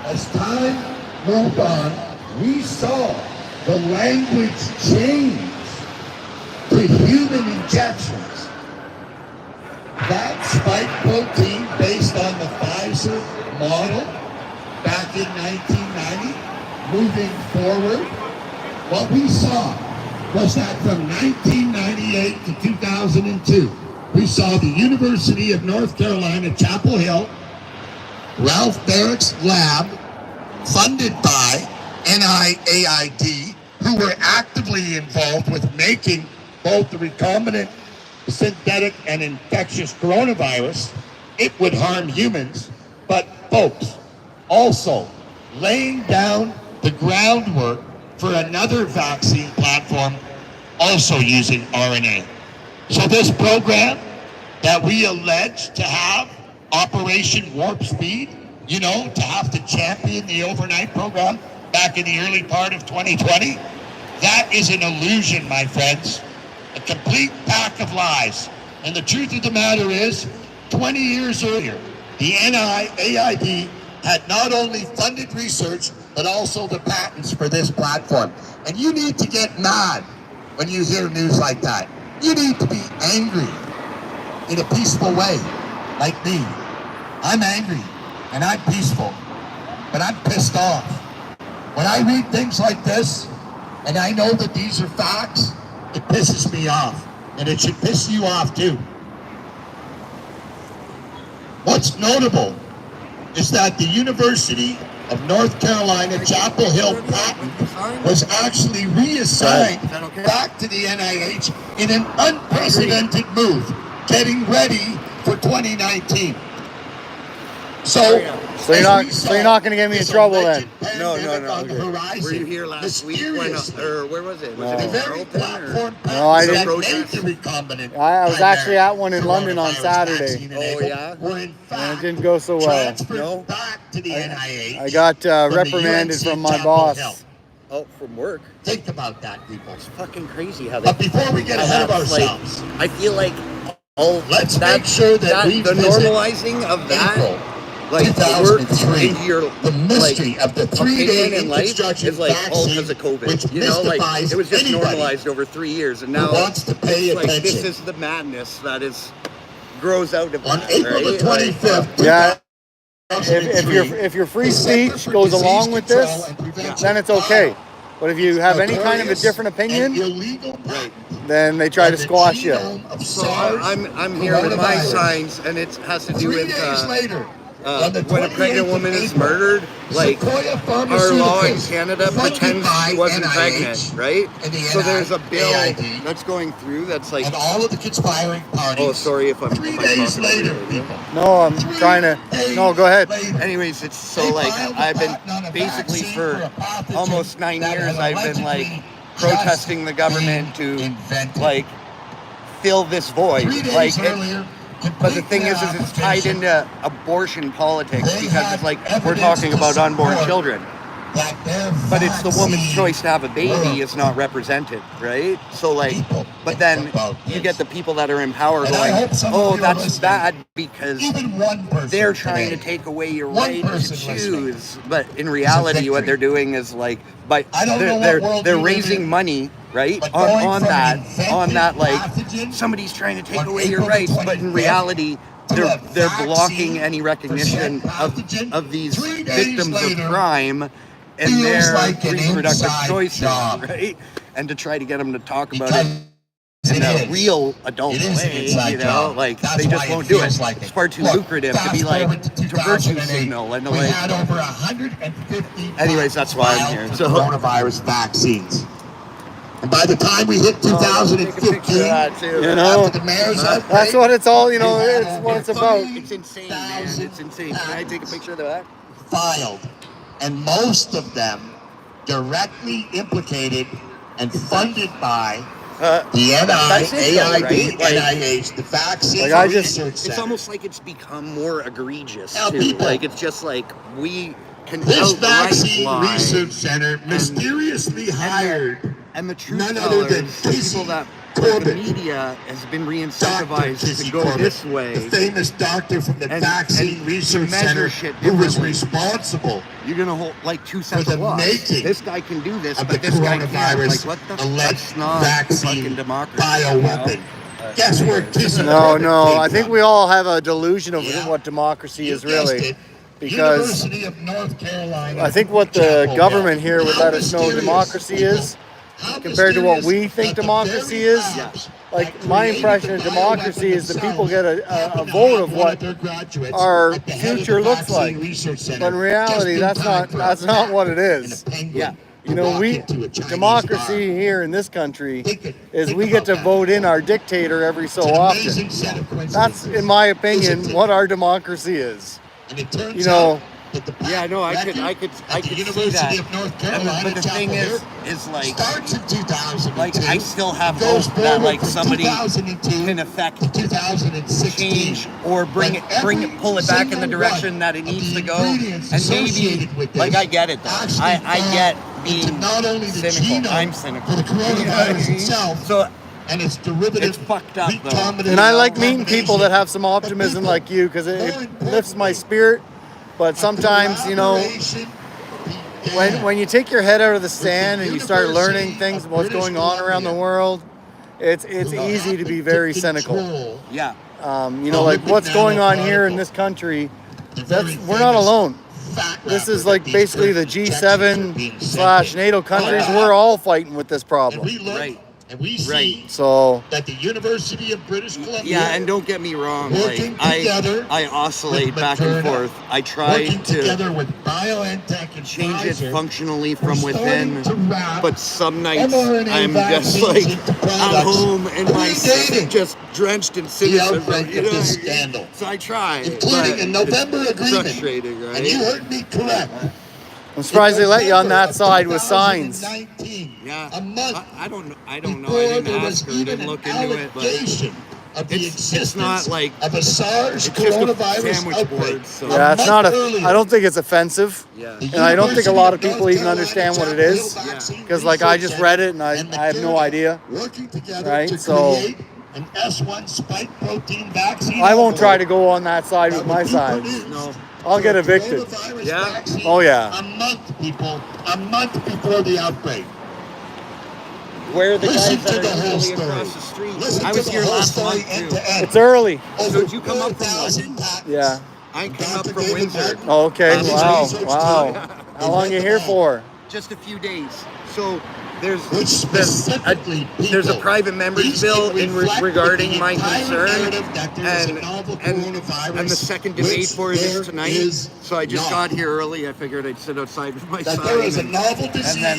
As time moved on, we saw the language change to human injections. That spike protein based on the Pfizer model back in 1990, moving forward, what we saw was that from 1998 to 2002, we saw the University of North Carolina, Chapel Hill, Ralph Barrett's lab, funded by NIAID, who were actively involved with making both the recombinant synthetic and infectious coronavirus. It would harm humans, but folks, also laying down the groundwork for another vaccine platform also using RNA. So this program that we allege to have Operation Warp Speed, you know, to have to champion the overnight program back in the early part of 2020, that is an illusion, my friends. A complete pack of lies. And the truth of the matter is, 20 years earlier, the NIAID had not only funded research, but also the patents for this platform. And you need to get mad when you hear news like that. You need to be angry in a peaceful way, like me. I'm angry and I'm peaceful, but I'm pissed off. When I read things like this, and I know that these are facts, it pisses me off, and it should piss you off too. What's notable is that the University of North Carolina Chapel Hill patent was actually reassigned back to the NIH in an unprecedented move, getting ready for 2019. So you're not going to get me in trouble then. No. Okay. Were you here last week? Or where was it? Was The it in very Carrollton? No, I didn't. I was actually at one in London on Saturday. Oh, yeah? And it didn't go so well. No? Back to the NIH. I got reprimanded from my boss. Oh, from work? Think about that, people. It's fucking crazy how they... But before we get ahead of that's ourselves, I feel like... let's make sure that we the visit normalizing of that... April Like 2003, the mystery of the 3-day in life infrastructure is like all vaccine, because of COVID. which You know, like mystifies it was just anybody normalized over 3 years, and who now wants to pay it's like attention. this is the madness that is grows out of On that, April right? the 25th, Yeah. If your free speech goes along with this, then it's okay. But if you have any kind of a different opinion, then they try to squash you. So I'm here with my signs, and it has to do with when a pregnant woman is murdered, like our law in Canada pretends she wasn't pregnant, right? So there's a bill that's going through that's like, and all of the conspiring parties. oh, sorry if I'm 3 days later, people. No, I'm trying to. No, go ahead. Anyways, it's so like I've been basically for almost 9 years I've been like protesting the government to like fill this void, like. But the thing is it's tied into abortion politics because it's like we're talking about unborn children. but it's the woman's choice to have a baby is not represented, right? So like, but then you get the people that are in power going, oh, that's bad because they're trying to take away your right to choose. But in reality, what they're doing is like, they're raising money, right, on that like somebody's trying to take away your rights, but in reality, they're blocking any recognition of these victims of crime and their reproductive choices, right? And to try to get them to talk about it in a real adult way, you know, like they just won't do it. It's far too lucrative to be like to virtue signal and to like. Anyways, that's why I'm here. So coronavirus vaccines. And by the time we hit 2015, you know, after the mayor's that's what it's all, you know, it's what it's about. It's insane, man. It's insane. Can I take a picture of that? Filed, and most of them directly implicated and funded by the NIAID, right? NIH, the Vaccine Like Research Center. It's almost like it's become more egregious Now, too. people, Like it's just like we can This outright Vaccine lie. Research Center mysteriously hired And the truth none other than tellers, the people that the Corbett, media has been Dr. re-incentivized Kizzy to go Corbett, this way. the famous doctor from the And Vaccine to Research measure Center, shit who was differently. responsible You're gonna hold like 2 cents for a the loss. making This guy can do this, of but the this guy can't. coronavirus Like what the? alleged That's not vaccine fucking democracy. bioweapon. You know? Guess where Kizzy No, Corbett no, came I think from? we all have a delusion of Yeah. what democracy You is guessed really. it. Because University of North Carolina, I think what the Chapel government Hill. here would How let us know mysterious, democracy people. is How compared to what we mysterious think that the democracy very is. labs Like that my created impression of the democracy bioweapon is the people themselves get a happened to vote have of one what their graduates our at the head of future the looks Vaccine like. Research Center But in reality, just in time for a that's not what it bat is. and a penguin Yeah. You to know, walk we into a Chinese democracy bar. here in this country is Think we get to about that. vote in our dictator every so It's an often. amazing set of That's, coincidences. in my opinion, Isn't it? what our democracy is. And it turns You know, out that the Yeah, no, I record could at the see University that. of North And Carolina, but the thing Chapel is Hill, like starts in 2002. like I still have goes hope that forward like from somebody 2002 can affect to 2016. change or pull it back in the direction that it needs to go, and maybe like I get it though. I get being not only the cynical. genome I'm cynical. for the coronavirus itself So and its derivative it's fucked up, though. recombinant and I like meeting combination. people that have some optimism like you because it lifts my spirit. But sometimes, you know, when you take your head out of the sand and you start learning things, what's going on around the world, it's easy to be very cynical. yeah, You know, like what's going on here in this country, we're not alone. This is like basically the G7/NATO countries. We're all fighting with this problem. right. And we see So that the University of British Columbia, Yeah, and don't get me wrong, working like together I oscillate with back and Moderna, forth. I try working to together with BioNTech and change it Pfizer, functionally we're from within, starting to wrap but some nights mRNA I'm just vaccines like into at products, home in my predating just drenched in the cynicism. outbreak You of know? this scandal, So I try, including but a November it's agreement. frustrating, right? And you heard me correct. I'm surprised they let you on that side with signs. 2019, Yeah, a month I don't know. I didn't there was ask her, even didn't an look into it, but allegation of the it's existence not like of a SARS it's just a coronavirus sandwich outbreak. board. So Yeah, it's not earlier. I don't think it's offensive. yeah, And I don't think a lot of people even understand what it is. Because like I just read it and I have no idea. Working together Right, to so- create an S1 spike protein vaccine. I won't try to go on that side with my side. signs. no, I'll get evicted. Yeah. Oh, yeah. A month, people. A month before the outbreak. where are the Listen guys that to the are whole literally story. across the street? Listen I to was the here whole last story month end too. to end. It's early. Over did you come up from 4,000 London? patents. Yeah. I came Dr. up from David Windsor. Martin. Oh, okay. His Wow. research Wow. team, How they long read you them here all. for? Just a few days. So there's Which specifically, there's a people, private members these bill can in reflect regarding the my entire concern, narrative that there is a novel and coronavirus, the second debate which for it is there tonight. is So I just not. got here early. I figured I'd sit outside with my That son there is a and novel disease, then,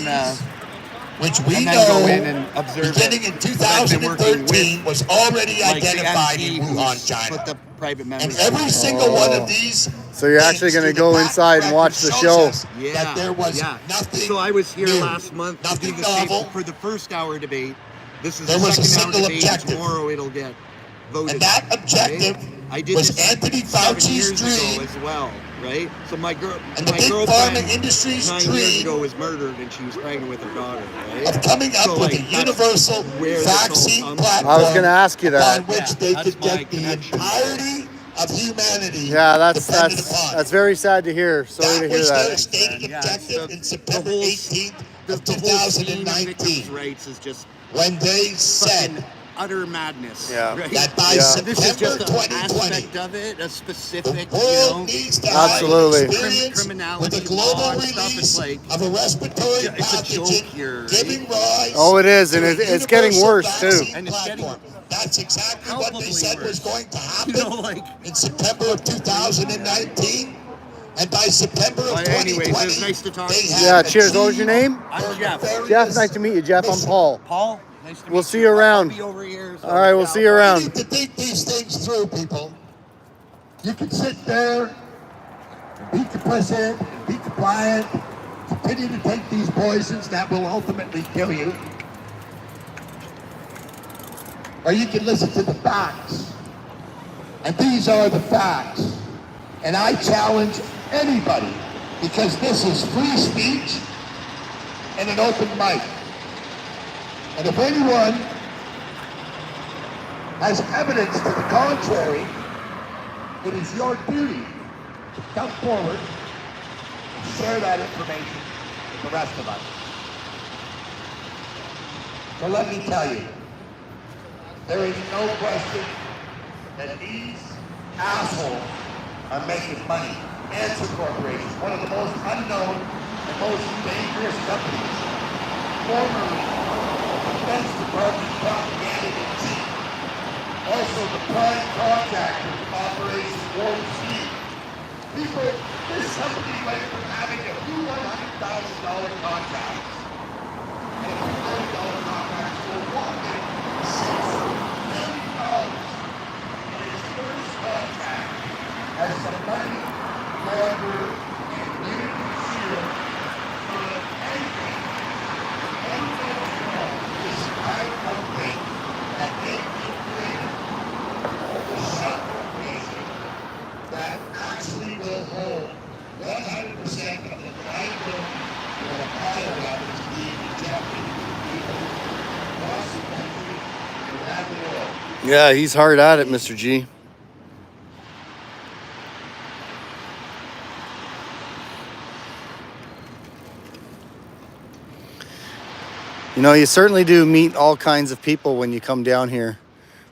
which we and then know go in and observe beginning it. in But I've been working 2013 was already like the identified MP in who's Wuhan, China. put the private And members. every single one Oh. of these. So you're actually things gonna through go the inside and back watch the record show. shows us that there was nothing. So I was here new, last month to do nothing the novel. same for the first hour debate. This is There the was a second hour single debate. objective. Tomorrow it'll get voted. And that objective right? I did was this Anthony 7 Fauci's years dream ago as well. right? So my And the big girlfriend pharma industry's 9 dream years ago was murdered, and she was pregnant with her daughter, right? of coming up So, with like, a that's universal where this all vaccine comes platform from. I was going to ask you that. upon which Yeah, they that's could my get the connection. entirety of humanity Yeah, dependent upon. that's very sad to hear. Sorry That to hear was their that. stated Yeah, objective it's in September whole 18th the of whole scene of victims' 2019 rights is just when they said fucking utter madness. Yeah. Right? that by Yeah. And this is September just an 2020, aspect of it, a the specific, world needs to Absolutely. have an experience criminality, with the global law and stuff. release It's like of a respiratory it's a joke pathogen here, right? giving rise Oh, it is, and to a it's getting universal worse, too. vaccine And it's getting platform. That's exactly what they palpably said was worse. going to happen You know, like, in September of 2019. And by September of But 2020, anyways, it was nice to talk to they you. had Yeah, cheers. What was your achieved name? I'm their Jeff. nefarious Jeff, nice to meet you, Jeff. I'm mission. Paul. Paul, nice to meet We'll see you I'll around. be over here. So All right, we'll see you You around. need to think these things through, people. You can sit there and be complicit, and be compliant, continue to take these poisons that will ultimately kill you. Or you can listen to the facts. And these are the facts. And I challenge anybody, because this is free speech and an open mic. And if anyone has evidence to the contrary, it is your duty to come forward and share that information with the rest of us. So let me tell you, there is no question that these assholes are making money. Answer Corporation, one of the most unknown and most dangerous companies, formerly Defense Department propaganda in chief, also the prime contractor of Operation Warp Speed. People, this company went from having a few $100,000 contracts and a few $100,000 contracts to a whopping $6 million in its first contract as the money launderer and unity shield for the anything this kind of thing that they can create the shut corporation that actually will hold 100% of the liability for the bioweapons being injected into people across the country and around the world. Yeah, he's hard at it, Mr. G. You know, you certainly do meet all kinds of people when you come down here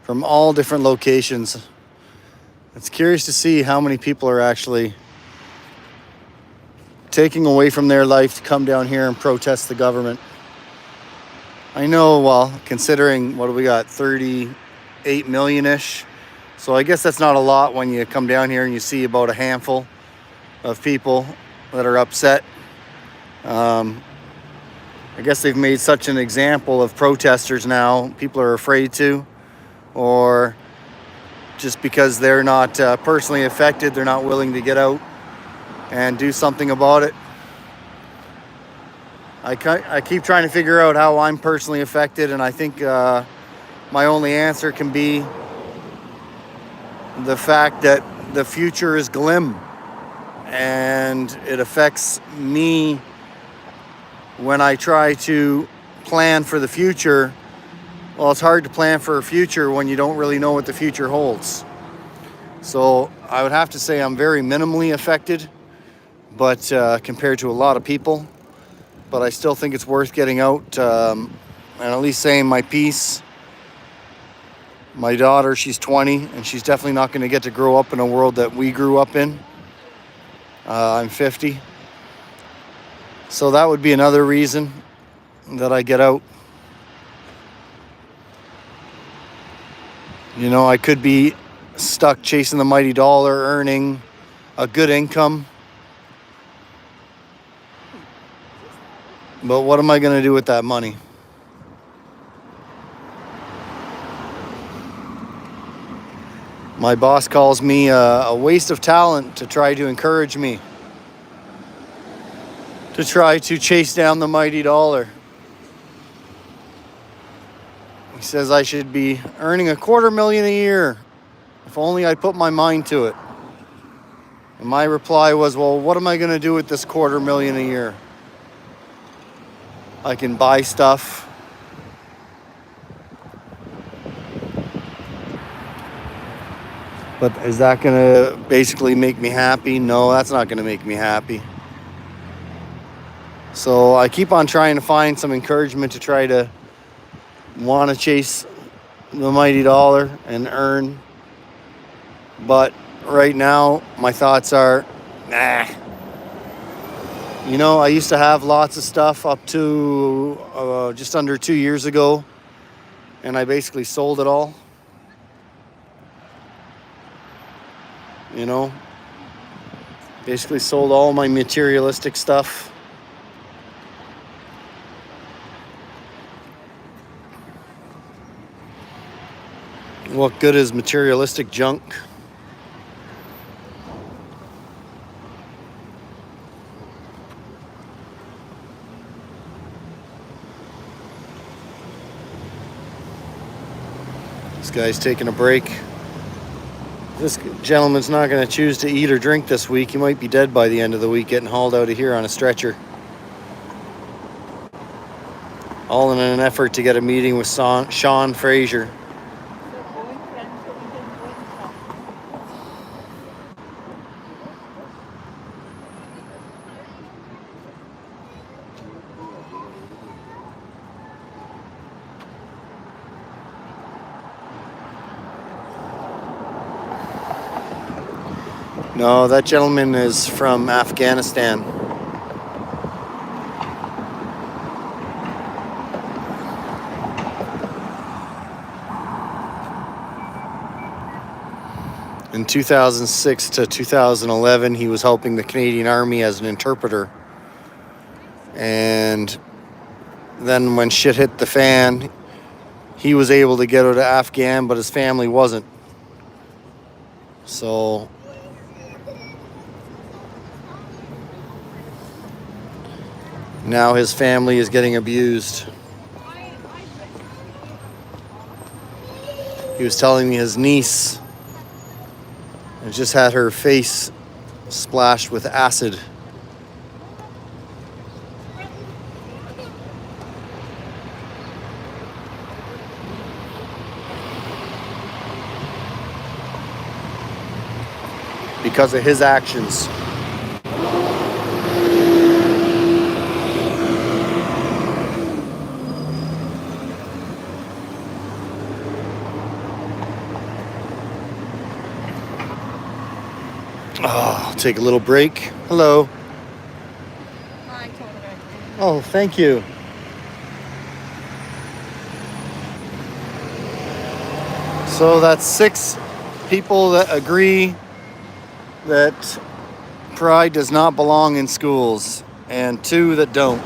from all different locations. It's curious to see how many people are actually taking away from their life to come down here and protest the government. I know, well, considering what do we got, 38 million-ish. So I guess that's not a lot when you come down here and you see about a handful of people that are upset. I guess they've made such an example of protesters now. People are afraid to, or just because they're not personally affected, they're not willing to get out and do something about it. I keep trying to figure out how I'm personally affected, and I think my only answer can be the fact that the future is glim, and it affects me when I try to plan for the future. Well, it's hard to plan for a future when you don't really know what the future holds. So I would have to say I'm very minimally affected, but compared to a lot of people. But I still think it's worth getting out and at least saying my piece. My daughter, she's 20, and she's definitely not going to get to grow up in a world that we grew up in. I'm 50. So that would be another reason that I get out. You know, I could be stuck chasing the mighty dollar, earning a good income. But what am I going to do with that money? My boss calls me a waste of talent to try to encourage me to try to chase down the mighty dollar. He says I should be earning $250,000 a year if only I put my mind to it. And my reply was, well, what am I going to do with this $250,000 a year? I can buy stuff. But is that going to basically make me happy? No, that's not going to make me happy. So I keep on trying to find some encouragement to try to want to chase the mighty dollar and earn. But right now, my thoughts are, nah. You know, I used to have lots of stuff up to just under 2 years ago, and I basically sold it all. You know, basically sold all my materialistic stuff. What good is materialistic junk? This guy's taking a break. This gentleman's not going to choose to eat or drink this week. He might be dead by the end of the week, getting hauled out of here on a stretcher. All in an effort to get a meeting with Sean Fraser. No, that gentleman is from Afghanistan. In 2006 to 2011, he was helping the Canadian Army as an interpreter. And then when shit hit the fan, he was able to get out of Afghan, but his family wasn't. So now his family is getting abused. He was telling me his niece had just had her face splashed with acid. Because of his actions. Oh, I'll take a little break. Hello. Oh, thank you. So that's 6 people that agree that pride does not belong in schools, and 2 that don't.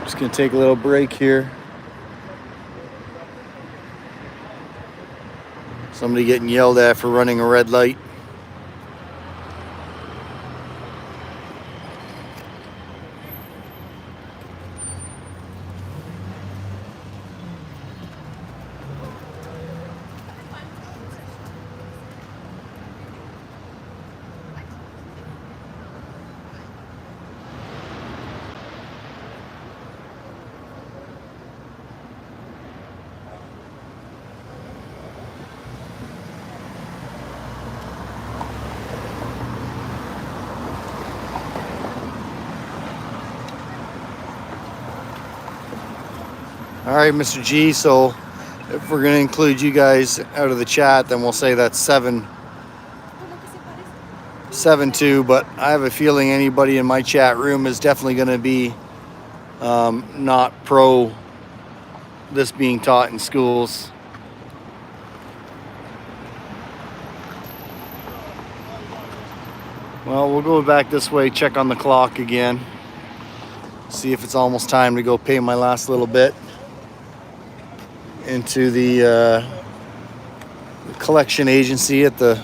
Just gonna take a little break here. Somebody getting yelled at for running a red light. All right, Mr. G, so if we're going to include you guys out of the chat, then we'll say that's 7-2, but I have a feeling anybody in my chat room is definitely going to be not pro this being taught in schools. Well, we'll go back this way, check on the clock again, see if it's almost time to go pay my last little bit into the collection agency at the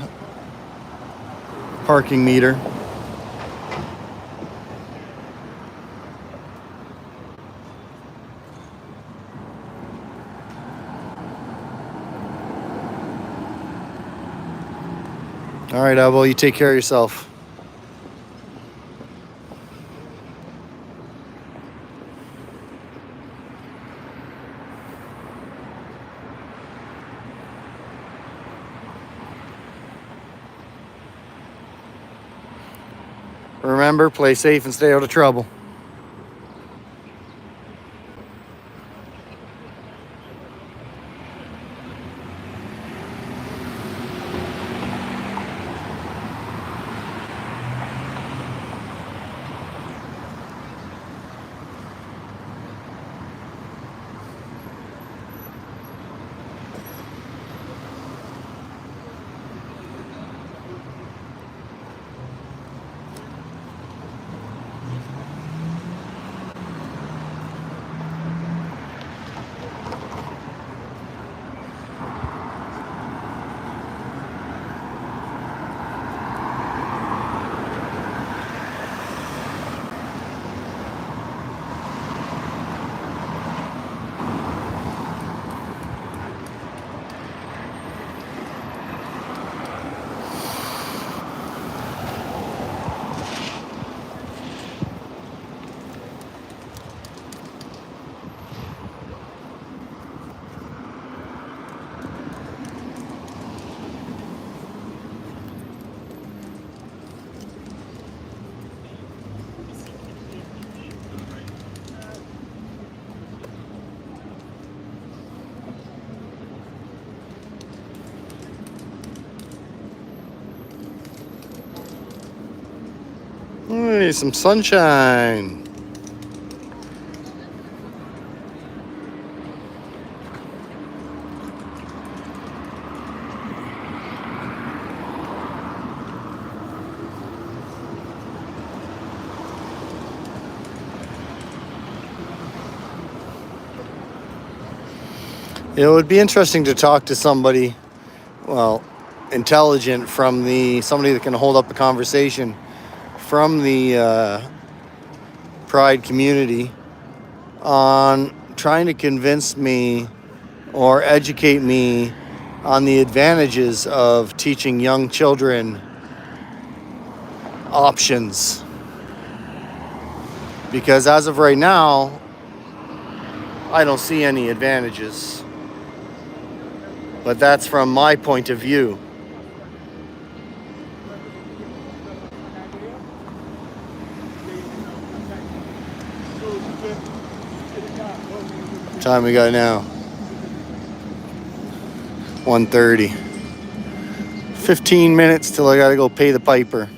parking meter. All right, Abel, you take care of yourself. Remember, play safe and stay out of trouble. Hey, some sunshine. It would be interesting to talk to somebody, well, intelligent from somebody that can hold up a conversation from the Pride community on trying to convince me or educate me on the advantages of teaching young children options. Because as of right now, I don't see any advantages. But that's from my point of view. What time we got now? 1:30. 15 minutes till I gotta go pay the piper.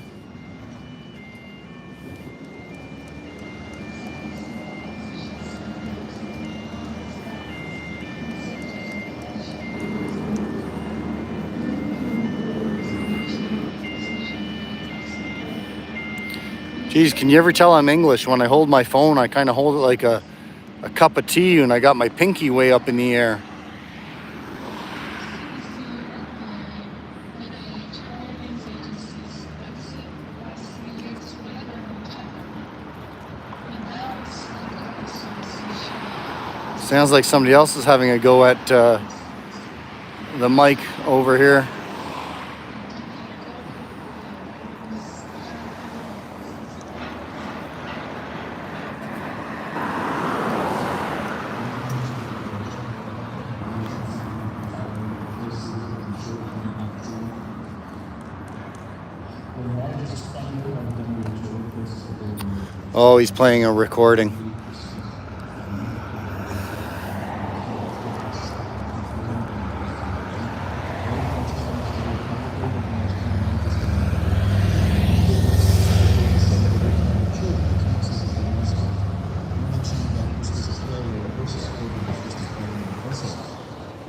Geez, can you ever tell I'm English? When I hold my phone, I kind of hold it like a cup of tea, and I got my pinky way up in the air. Sounds like somebody else is having a go at the mic over here. Oh, he's playing a recording.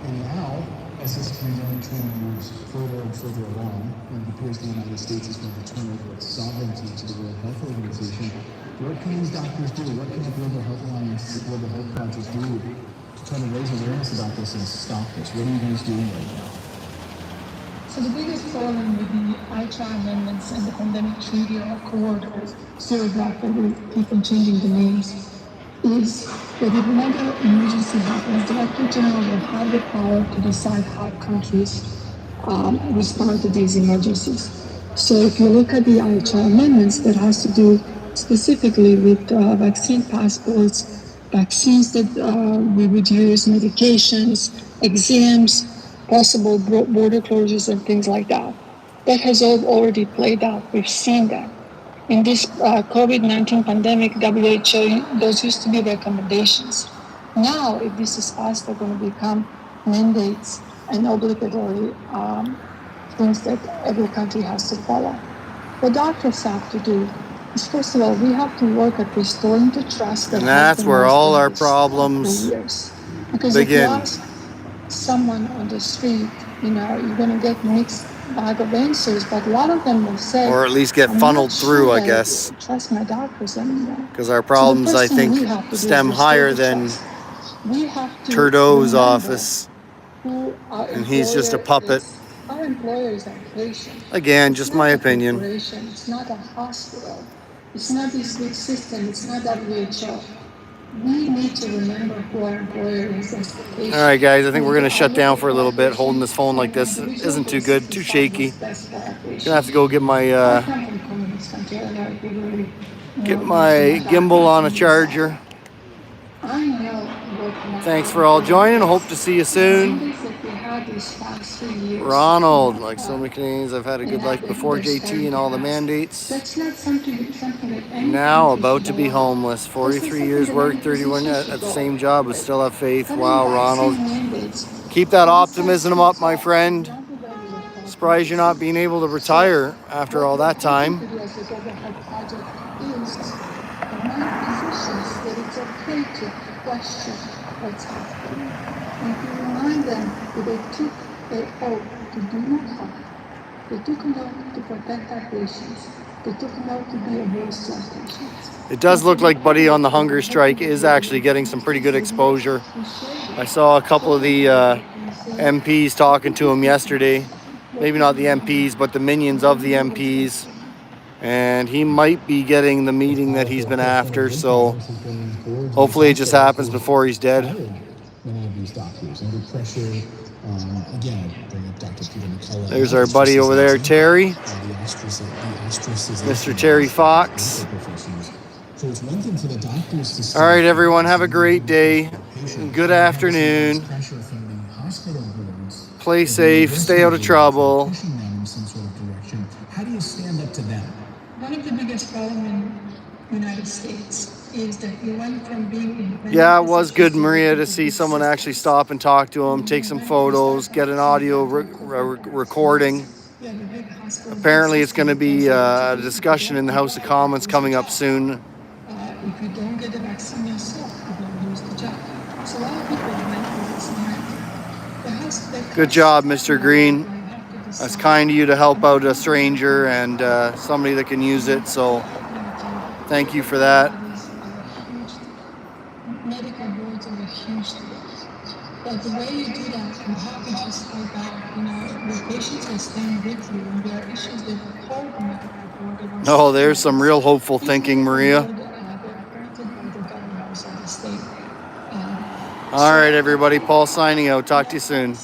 And now, as this pandemic trend moves further and further along, and it appears the United States is going to turn over its sovereignty to the World Health Organization, what can these doctors do? What can the Global Health Alliance, the Global Health Project do to try to raise awareness about this and stop this? What are you guys doing right now? So the biggest problem with the ICHA amendments and the pandemic treaty or accord, or Zero Black, we keep on changing the names, is that if another emergency happens, the Director General will have the power to decide how countries respond to these emergencies. So if you look at the IHR amendments, that has to do specifically with vaccine passports, vaccines that we would use, medications, exams, possible border closures and things like that. That has all already played out. We've seen that. In this COVID-19 pandemic, WHO, those used to be recommendations. Now, if this is passed, they're going to become mandates and obligatory things that every country has to follow. What doctors have to do is, first of all, we have to work at restoring the trust. And that's where all our problems because begin. If you ask someone on the street, you're going to get mixed bag of answers, but a lot of them will say, or at least get funneled through, I guess. Trust my doctors anymore. Because our problems, I think, stem higher than Trudeau's office, and he's just a puppet. Our employers are patient. Again, just my opinion. It's not a hospital. It's not this big system. It's not WHO. We need to remember who our employer is. All right, guys, I think we're going to shut down for a little bit. Holding this phone like this isn't too good, too shaky. Gonna have to go get my gimbal on a charger. Thanks for all joining. Hope to see you soon. Ronald, like so many Canadians, I've had a good life before JT and all the mandates. Now about to be homeless. 43 years work, 31 at the same job, but still have faith. Wow, Ronald. Keep that optimism up, my friend. Surprised you're not being able to retire after all that time. What's happening. And to remind them that they took their oath to do no harm. They took an oath to protect our patients. They took an oath to be a voice to our patients. It does look like Buddy on the hunger strike is actually getting some pretty good exposure. I saw a couple of the MPs talking to him yesterday. Maybe not the MPs, but the minions of the MPs. And he might be getting the meeting that he's been after, so hopefully it just happens before he's dead. There's our buddy over there, Terry. Mr. Terry Fox. All right, everyone, have a great day. Good afternoon. Play safe, stay out of trouble. How do you stand up to them? One of the biggest problems in the United States is that you went from being... Yeah, it was good, Maria, to see someone actually stop and talk to him, take some photos, get an audio recording. Apparently it's going to be a discussion in the House of Commons coming up soon. If you don't get the vaccine yourself, you're going to lose the job. So a lot of people went Good job, Mr. Green. That's kind of you to help out a stranger and somebody that can use it, so thank you for that. Medical boards are a huge deal. But the way you do that, you have to just go back, the patients are staying with you, and there are issues that hold the medical board. Oh, there's some real hopeful thinking, Maria. All right, everybody, Paul signing out. Talk to you soon.